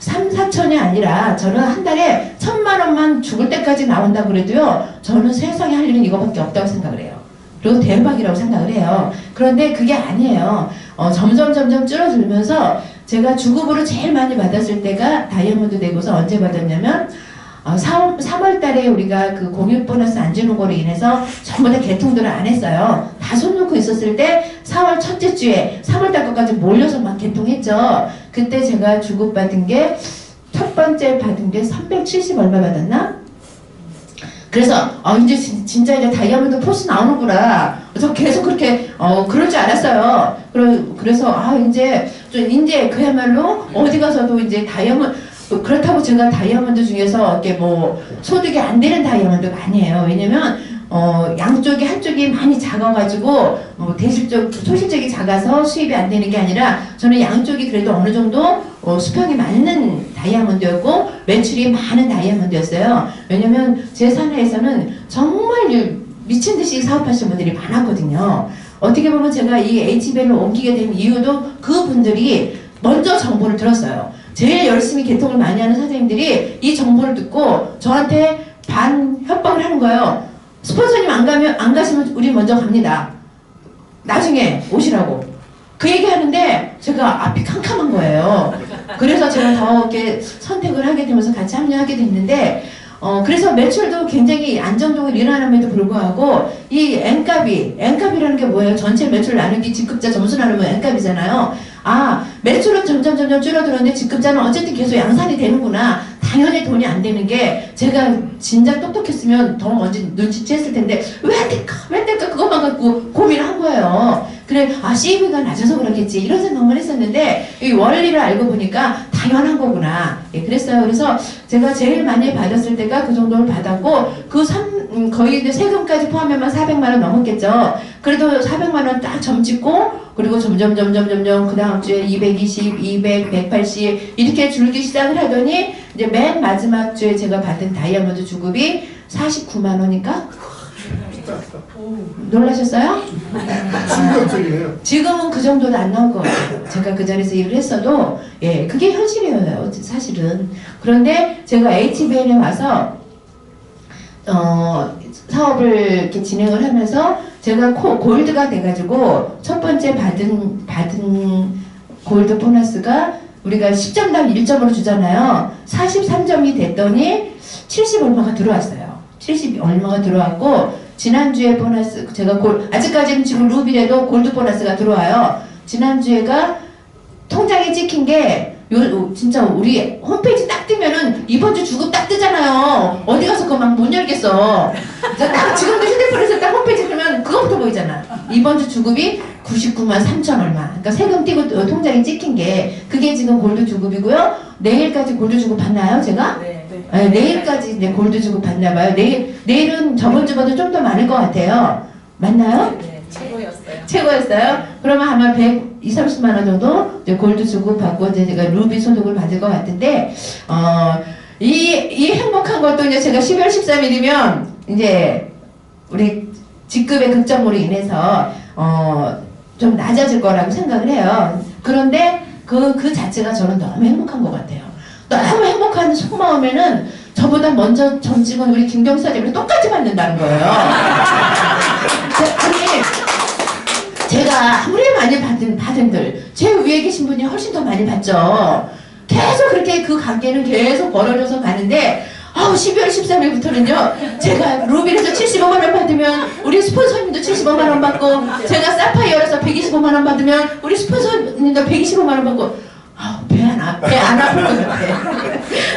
Speaker 2: 3, 4천이 아니라 저는 한 달에 1,000만 원만 죽을 때까지 나온다고 그래도요, 저는 세상에 할 일은 이거밖에 없다고 생각을 해요. 그리고 대박이라고 생각을 해요. 그런데 그게 아니에요. 점점 줄어들면서 제가 주급으로 제일 많이 받았을 때가 다이아몬드 내고서 언제 받았냐면 3월 달에 우리가 그 공유 보너스 안 주는 거로 인해서 전부 다 개통들을 안 했어요. 다 손 놓고 있었을 때 4월 첫째 주에 3월 달 것까지 몰려서 막 개통했죠. 그때 제가 주급 받은 게 첫 번째 받은 게 370 얼마 받았나? 그래서 이제 진짜 이제 다이아몬드 포스 나오는구나. 저 계속 그렇게 그럴 줄 알았어요. 그래서 이제 그야말로 어디 가서도 이제 그렇다고 제가 다이아몬드 중에서 이렇게 뭐 소득이 안 되는 다이아몬드가 아니에요. 왜냐면 양쪽이 한쪽이 많이 작아가지고 소실적이 작아서 수입이 안 되는 게 아니라 저는 양쪽이 그래도 어느 정도 수평이 맞는 다이아몬드였고 매출이 많은 다이아몬드였어요. 왜냐면 제 산하에서는 정말 미친 듯이 사업하시는 분들이 많았거든요. 어떻게 보면 제가 이 HBN을 옮기게 된 이유도 그분들이 먼저 정보를 들었어요. 제일 열심히 개통을 많이 하는 사장님들이 이 정보를 듣고 저한테 협박을 하는 거예요. 스폰서님 안 가시면 우리 먼저 갑니다. 나중에 오시라고. 그 얘기 하는데 제가 앞이 캄캄한 거예요. 그래서 제가 더 이렇게 선택을 하게 되면서 같이 합류하게 됐는데 그래서 매출도 굉장히 안정적으로 일어남에도 불구하고 이 N값이라는 게 뭐예요? 전체 매출 나누기 직급자 점수 나누면 N값이잖아요. 매출은 점점 줄어들었는데 직급자는 어쨌든 계속 양산이 되는구나. 당연히 돈이 안 되는 게 제가 진작 똑똑했으면 더 먼저 눈치챘을 텐데 왜 안 될까 그것만 갖고 고민한 거예요. 그래 CV가 낮아서 그렇겠지 이런 생각만 했었는데 이 원리를 알고 보니까 당연한 거구나. 그랬어요. 그래서 제가 제일 많이 받았을 때가 그 정도를 받았고 거의 이제 세금까지 포함하면 400만 원 넘었겠죠. 그래도 400만 원 딱 점 찍고 그리고 점점 그 다음 주에 220, 200, 180 이렇게 줄기 시작을 하더니 이제 맨 마지막 주에 제가 받은 다이아몬드 주급이 49만 원인가? 놀라셨어요?
Speaker 4: 충격적이네요.
Speaker 2: 지금은 그 정도도 안 나올 것 같아요. 제가 그 자리에서 일을 했어도 그게 현실이에요. 사실은. 그런데 제가 HBN에 와서 사업을 이렇게 진행을 하면서 제가 골드가 돼가지고 첫 번째 받은 골드 보너스가 우리가 10점당 1점으로 주잖아요. 43점이 됐더니 70 얼마가 들어왔어요. 70 얼마가 들어왔고 지난주에 보너스 제가 아직까지는 지금 루비에도 골드 보너스가 들어와요. 지난주에가 통장에 찍힌 게 진짜 우리 홈페이지 딱 뜨면은 이번 주 주급 딱 뜨잖아요. 어디 가서 그거 막 못 열겠어. 딱 지금도 휴대폰에서 딱 홈페이지 뜨면 그거부터 보이잖아. 이번 주 주급이 99만 3천 얼마. 그러니까 세금 띄고 통장에 찍힌 게 그게 지금 골드 주급이고요. 내일까지 골드 주급 받나요, 제가? 네, 내일까지 이제 골드 주급 받나봐요. 내일은 저번 주보다 좀 더 많을 것 같아요. 맞나요?
Speaker 1: 네, 최고였어요.
Speaker 2: 최고였어요? 그러면 아마 120, 30만 원 정도 이제 골드 주급 받고 이제 제가 루비 소득을 받을 것 같은데, 이 행복한 것도 이제 제가 12월 13일이면 이제 우리 직급의 급정으로 인해서 좀 낮아질 거라고 생각을 해요. 그런데 그 자체가 저는 너무 행복한 것 같아요. 너무 행복한 속마음에는 저보다 먼저 점 찍은 우리 김경수 사장님이 똑같이 받는다는 거예요. 아니, 제가 아무리 많이 받은들 제 위에 계신 분이 훨씬 더 많이 받죠. 계속 그렇게 그 관계는 계속 벌어져서 가는데 12월 13일부터는요 제가 루비에서 75만 원 받으면 우리 스폰서님도 75만 원 받고 제가 사파이어에서 125만 원 받으면 우리 스폰서님도 125만 원 받고 배 안 아플 것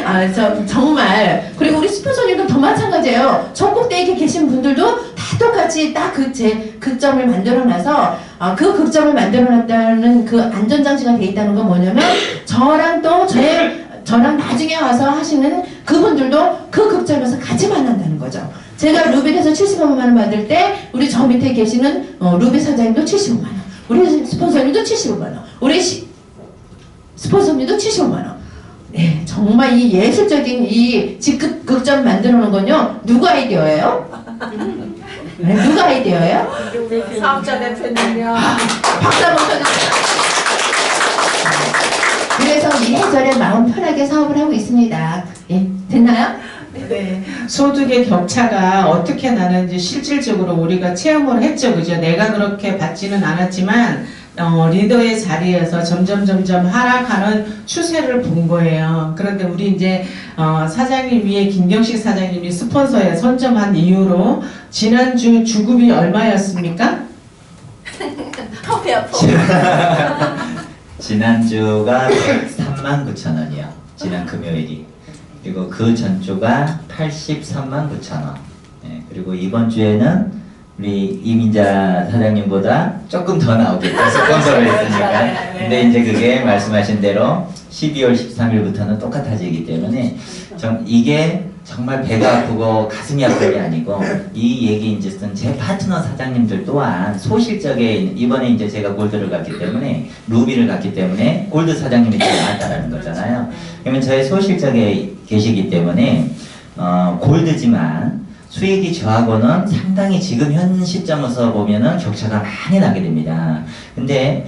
Speaker 2: 같아. 정말. 그리고 우리 스폰서님도 더 마찬가지예요. 전국대에 계신 분들도 다 똑같이 딱 제 극점을 만들어놔서 그 극점을 만들어놨다는 그 안전장치가 돼 있다는 건 뭐냐면 저랑 또 저랑 나중에 와서 하시는 그분들도 그 극점에서 같이 만난다는 거죠. 제가 루비에서 75만 원 받을 때 우리 저 밑에 계시는 루비 사장님도 75만 원, 우리 스폰서님도 75만 원, 우리 스폰서님도 75만 원. 네, 정말 이 예술적인 이 직급 극점 만들어 놓은 건요 누구 아이디어예요? 네, 누가 아이디어예요?
Speaker 1: 사업자 대표님이요.
Speaker 2: 박수 한번 쳐주세요. 그래서 이래저래 마음 편하게 사업을 하고 있습니다. 됐나요?
Speaker 1: 네, 소득의 격차가 어떻게 나는지 실질적으로 우리가 체험을 했죠, 그죠? 내가 그렇게 받지는 않았지만 리더의 자리에서 점점 하락하는 추세를 본 거예요. 그런데 우리 이제 사장님 위에 김경식 사장님이 스폰서에 선점한 이후로 지난주 주급이 얼마였습니까?
Speaker 5: 허리 아파.
Speaker 3: 지난주가 39,000원이요. 지난 금요일이. 그리고 그 전주가 839,000원. 네, 그리고 이번 주에는 우리 이민자 사장님보다 조금 더 나오겠다. 스폰서를 했으니까. 근데 이제 그게 말씀하신 대로 12월 13일부터는 똑같아지기 때문에 이게 정말 배가 아프고 가슴이 아픈 게 아니고 이 얘기 이제 쓴 제 파트너 사장님들 또한 소실적에 이번에 이제 제가 골드를 갔기 때문에 루비를 갔기 때문에 골드 사장님이 더 나왔다라는 거잖아요. 그러면 저의 소실적에 계시기 때문에 골드지만 수익이 저하고는 상당히 지금 현 시점에서 보면은 격차가 많이 나게 됩니다. 근데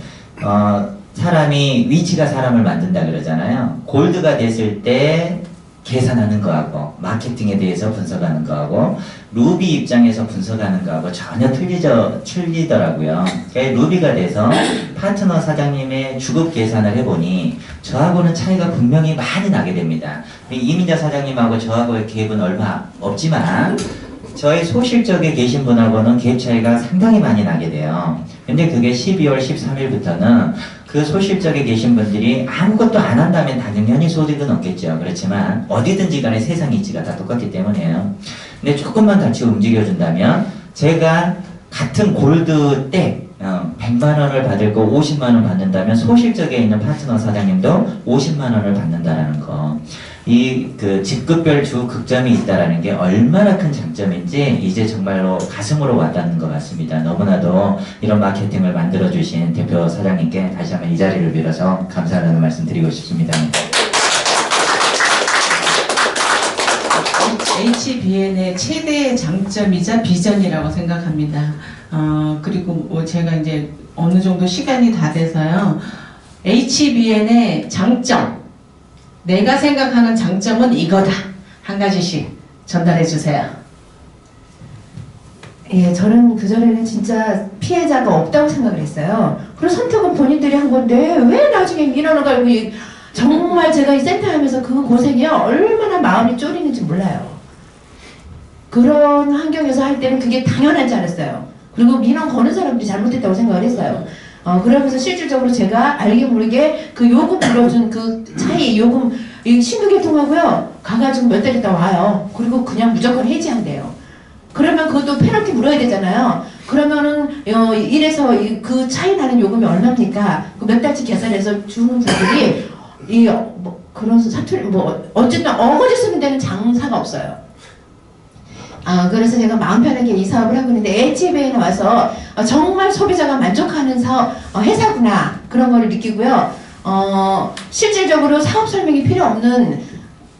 Speaker 3: 사람이 위치가 사람을 만든다 그러잖아요. 골드가 됐을 때 계산하는 거하고 마케팅에 대해서 분석하는 거하고 루비 입장에서 분석하는 거하고 전혀 틀리더라고요. 루비가 돼서 파트너 사장님의 주급 계산을 해보니 저하고는 차이가 분명히 많이 나게 됩니다. 이민자 사장님하고 저하고의 갭은 얼마 없지만 저희 소실적에 계신 분하고는 갭 차이가 상당히 많이 나게 돼요. 근데 그게 12월 13일부터는 그 소실적에 계신 분들이 아무것도 안 한다면 당연히 소득은 없겠죠. 그렇지만 어디든지 간에 세상 이치가 다 똑같기 때문에요. 근데 조금만 같이 움직여준다면 제가 같은 골드 때 100만 원을 받을 거 50만 원 받는다면 소실적에 있는 파트너 사장님도 50만 원을 받는다라는 거. 그 직급별 주 극점이 있다라는 게 얼마나 큰 장점인지 이제 정말로 가슴으로 와닿는 것 같습니다. 너무나도 이런 마케팅을 만들어주신 대표 사장님께 다시 한번 이 자리를 빌어서 감사하다는 말씀 드리고 싶습니다.
Speaker 1: HBN의 최대의 장점이자 비전이라고 생각합니다. 그리고 제가 이제 어느 정도 시간이 다 돼서요. HBN의 장점, 내가 생각하는 장점은 이거다. 한 가지씩 전달해 주세요.
Speaker 2: 예, 저는 그전에는 진짜 피해자가 없다고 생각을 했어요. 그리고 선택은 본인들이 한 건데 왜 나중에 민원을 갈고 정말 제가 이 센터 하면서 그 고생이 얼마나 마음이 쫄이는지 몰라요. 그런 환경에서 할 때는 그게 당연하지 않았어요. 그리고 민원 거는 사람들이 잘못했다고 생각을 했어요. 그러면서 실질적으로 제가 알게 모르게 그 요금 물어준 그 차이 요금 신규개통하고요 가가지고 몇 달 있다 와요. 그리고 그냥 무조건 해지한대요. 그러면 그것도 페널티 물어야 되잖아요. 그러면은 이래서 그 차이 나는 요금이 얼마입니까? 그 몇 달치 계산해서 주는 분들이 그런 사투리 어쨌든 어거지 쓰는 데는 장사가 없어요. 그래서 제가 마음 편하게 이 사업을 하고 있는데 HBN에 와서 정말 소비자가 만족하는 회사구나 그런 걸 느끼고요. 실질적으로 사업 설명이 필요 없는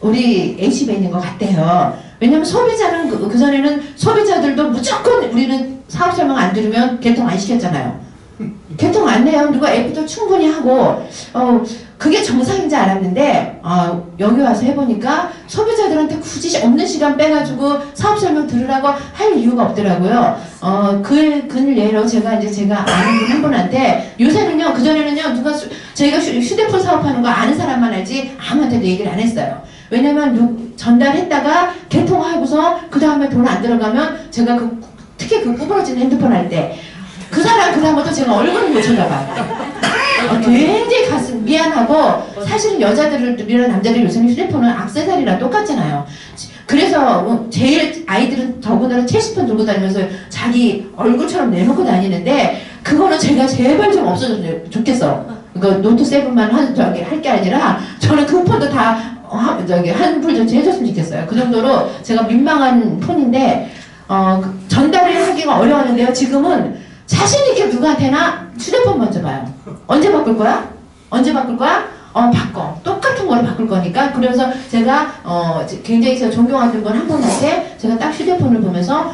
Speaker 2: 우리 HBN인 것 같아요. 왜냐면 소비자는 그전에는 소비자들도 무조건 우리는 사업 설명 안 들으면 개통 안 시켰잖아요. 개통 안 해요. 그리고 F도 충분히 하고 그게 정상인지 알았는데 여기 와서 해보니까 소비자들한테 굳이 없는 시간 빼가지고 사업 설명 들으라고 할 이유가 없더라고요. 그 예로 제가 아는 분 한 분한테 요새는요 그전에는요 저희가 휴대폰 사업하는 거 아는 사람만 알지 아무한테도 얘기를 안 했어요. 왜냐면 전달했다가 개통하고서 그 다음에 돈 안 들어가면 제가 특히 그 구부러진 핸드폰 할 때 그 사람부터 제가 얼굴을 못 쳐다봐요. 굉장히 가슴 미안하고 사실은 여자들이랑 남자들 요새는 휴대폰은 액세서리랑 똑같잖아요. 그래서 제일 아이들은 더군다나 채식폰 들고 다니면서 자기 얼굴처럼 내놓고 다니는데 그거는 제가 제발 좀 없어졌으면 좋겠어. 노트 7만 할 게 아니라 저는 그 폰도 다 환불 좀 해줬으면 좋겠어요. 그 정도로 제가 민망한 폰인데 전달을 하기가 어려웠는데요. 지금은 자신있게 누구한테나 휴대폰 먼저 봐요. 언제 바꿀 거야? 언제 바꿀 거야? 바꿔. 똑같은 거를 바꿀 거니까. 그래서 제가 굉장히 제가 존경하는 분 한 분한테 제가 딱 휴대폰을 보면서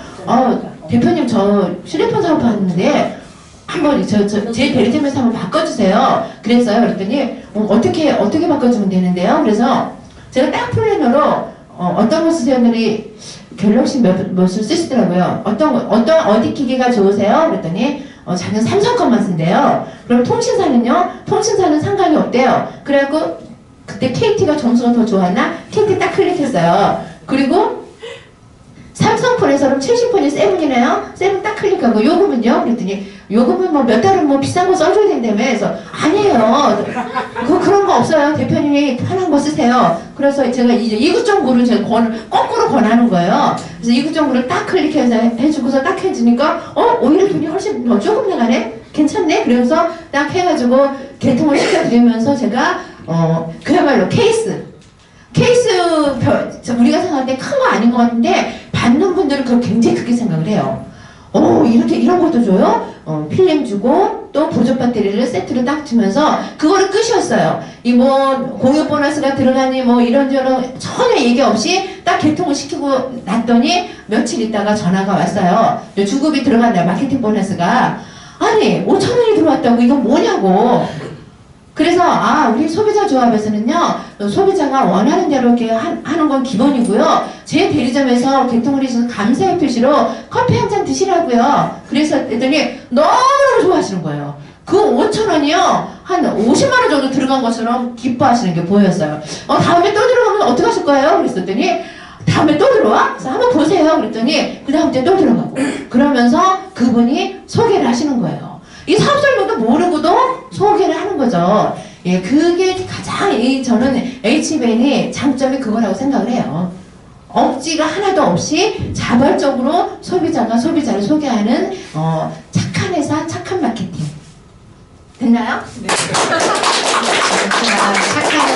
Speaker 2: 대표님 저 휴대폰 사업하는데 한번 제 대리점에서 한번 바꿔주세요. 그랬어요. 그랬더니 어떻게 바꿔주면 되는데요? 그래서 제가 딱 플래너로 어떤 거 쓰세요? 들이 갤럭시 몇을 쓰시더라고요. 어디 기기가 좋으세요? 그랬더니 자기는 삼성 것만 쓴대요. 그럼 통신사는요? 통신사는 상관이 없대요. 그래갖고 그때 KT가 점수가 더 좋았나? KT 딱 클릭했어요. 그리고 삼성폰에서 그럼 70폰이 세븐이네요? 세븐 딱 클릭하고 요금은요? 그랬더니 요금은 뭐 몇 달은 뭐 비싼 거 써줘야 된다며. 그래서 아니에요. 그런 거 없어요. 대표님이 편한 거 쓰세요. 그래서 제가 이제 이구정구를 제가 거꾸로 권하는 거예요. 그래서 이구정구를 딱 클릭해서 해주고서 딱 해주니까 오히려 돈이 훨씬 더 조금 나가네? 괜찮네? 그래서 딱 해가지고 개통을 시켜드리면서 제가 그야말로 케이스 우리가 생각할 때 큰 거 아닌 것 같은데 받는 분들은 그걸 굉장히 크게 생각을 해요. 이런 것도 줘요? 필름 주고 또 보조 배터리를 세트로 딱 주면서 그거를 끝이었어요. 이 뭐 공유 보너스가 들어가니 뭐 이런저런 전혀 얘기 없이 딱 개통을 시키고 났더니 며칠 있다가 전화가 왔어요. 주급이 들어간다, 마케팅 보너스가. 아니 5,000원이 들어왔다고. 이건 뭐냐고. 그래서 우리 소비자 조합에서는요, 소비자가 원하는 대로 이렇게 하는 건 기본이고요. 제 대리점에서 개통을 해주셔서 감사의 표시로 커피 한 잔 드시라고요. 그래서 했더니 너무너무 좋아하시는 거예요. 그 5,000원이요 한 50만 원 정도 들어간 것처럼 기뻐하시는 게 보였어요. 다음에 또 들어가면 어떻게 하실 거예요? 그랬더니 다음에 또 들어와? 그래서 한번 보세요. 그랬더니 그 다음 주에 또 들어가고. 그러면서 그분이 소개를 하시는 거예요. 이 사업 설명도 모르고도 소개를 하는 거죠. 예, 그게 가장 저는 HBN이 장점이 그거라고 생각을 해요. 억지가 하나도 없이 자발적으로 소비자를 소개하는 착한 회사, 착한 마케팅. 됐나요?
Speaker 1: 네. 착한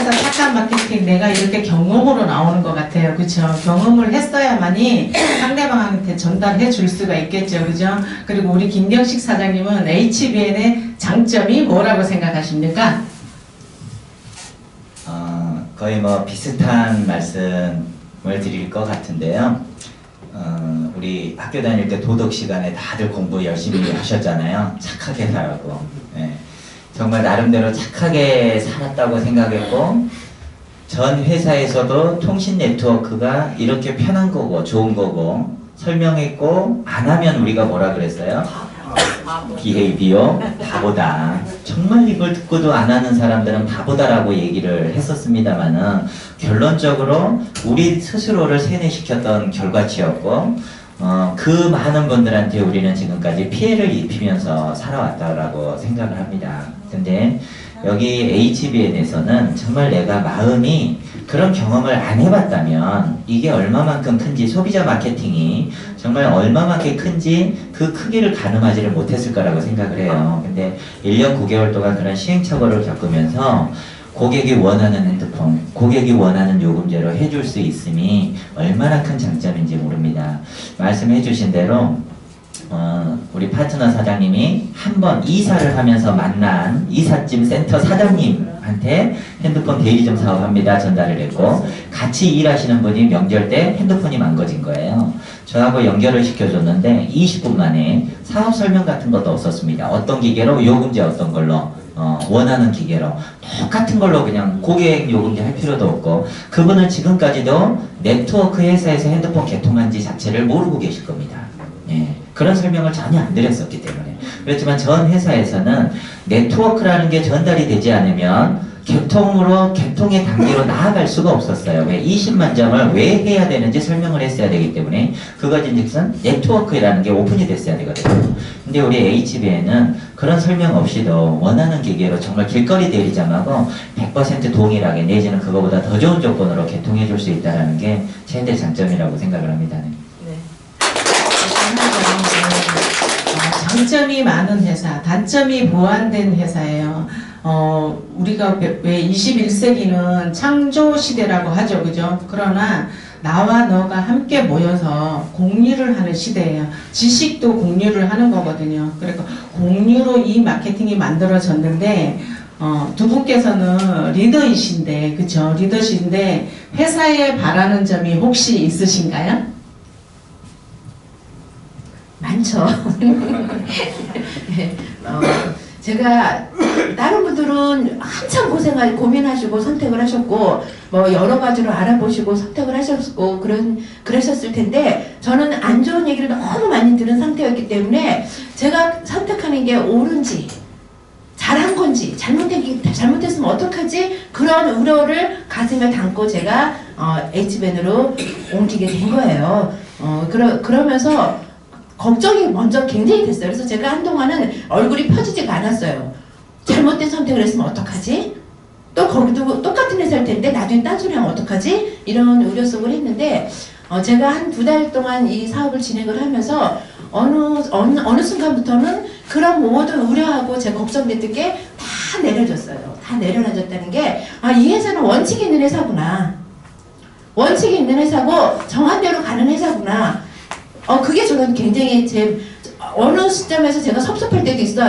Speaker 1: 회사, 착한 마케팅, 내가 이렇게 경험으로 나오는 것 같아요. 그쵸? 경험을 했어야만이 상대방한테 전달해 줄 수가 있겠죠. 그죠? 그리고 우리 김경식 사장님은 HBN의 장점이 뭐라고 생각하십니까?
Speaker 3: 거의 뭐 비슷한 말씀을 드릴 것 같은데요. 우리 학교 다닐 때 도덕 시간에 다들 공부 열심히 하셨잖아요. 착하게 살라고. 네. 정말 나름대로 착하게 살았다고 생각했고, 전 회사에서도 통신 네트워크가 이렇게 편한 거고 좋은 거고 설명했고, 안 하면 우리가 뭐라 그랬어요? 비헤이비어 바보다. 정말 이걸 듣고도 안 하는 사람들은 바보다라고 얘기를 했었습니다만은, 결론적으로 우리 스스로를 세뇌시켰던 결과치였고, 그 많은 분들한테 우리는 지금까지 피해를 입히면서 살아왔다라고 생각을 합니다. 근데 여기 HBN에서는 정말 내가 마음이 그런 경험을 안 해봤다면 이게 얼마만큼 큰지, 소비자 마케팅이 정말 얼마만큼 큰지 그 크기를 가늠하지를 못했을 거라고 생각을 해요. 근데 1년 9개월 동안 그런 시행착오를 겪으면서 고객이 원하는 핸드폰, 고객이 원하는 요금제로 해줄 수 있음이 얼마나 큰 장점인지 모릅니다. 말씀해 주신 대로 우리 파트너 사장님이 한번 이사를 하면서 만난 이삿짐 센터 사장님한테 핸드폰 대리점 사업합니다 전달을 했고, 같이 일하시는 분이 명절 때 핸드폰이 망가진 거예요. 저하고 연결을 시켜줬는데 20분 만에 사업 설명 같은 것도 없었습니다. 어떤 기계로, 요금제 어떤 걸로, 원하는 기계로 똑같은 걸로 그냥 고객 요금제 할 필요도 없고, 그분은 지금까지도 네트워크 회사에서 핸드폰 개통한지 자체를 모르고 계실 겁니다. 예, 그런 설명을 전혀 안 드렸었기 때문에. 그렇지만 전 회사에서는 네트워크라는 게 전달이 되지 않으면 개통의 단계로 나아갈 수가 없었어요. 왜 20만 점을 왜 해야 되는지 설명을 했어야 되기 때문에, 그것인즉슨 네트워크라는 게 오픈이 됐어야 되거든요. 근데 우리 HBN은 그런 설명 없이도 원하는 기계로 정말 길거리 대리점하고 100% 동일하게, 내지는 그거보다 더 좋은 조건으로 개통해 줄 수 있다는 게 최대 장점이라고 생각을 합니다.
Speaker 1: 네. 장점이 많은 회사, 단점이 보완된 회사예요. 우리가 왜 21세기는 창조 시대라고 하죠. 그죠? 그러나 나와 너가 함께 모여서 공유를 하는 시대예요. 지식도 공유를 하는 거거든요. 그러니까 공유로 이 마케팅이 만들어졌는데, 두 분께서는 리더이신데, 그쵸? 리더신데 회사에 바라는 점이 혹시 있으신가요?
Speaker 2: 많죠. 제가 다른 분들은 한참 고민하시고 선택을 하셨고, 뭐 여러 가지로 알아보시고 선택을 하셨고, 그러셨을 텐데, 저는 안 좋은 얘기를 너무 많이 들은 상태였기 때문에, 제가 선택하는 게 옳은지, 잘한 건지, 잘못했으면 어떡하지? 그런 우려를 가슴에 담고 제가, H밴으로 옮기게 된 거예요. 그러면서, 걱정이 먼저 굉장히 됐어요. 그래서 제가 한동안은 얼굴이 펴지지가 않았어요. 잘못된 선택을 했으면 어떡하지? 또 거기도 똑같은 회사일 텐데 나중에 딴소리 하면 어떡하지? 이런 우려 속을 했는데 제가 한 2달 동안 이 사업을 진행을 하면서 어느 순간부터는 그런 모든 우려하고 제 걱정됐던 게 다 내려졌어요. 다 내려놔졌다는 게 이 회사는 원칙이 있는 회사구나. 원칙이 있는 회사고 정한 대로 가는 회사구나. 그게 저는 굉장히 어느 시점에서 제가 섭섭할 때도 있어요.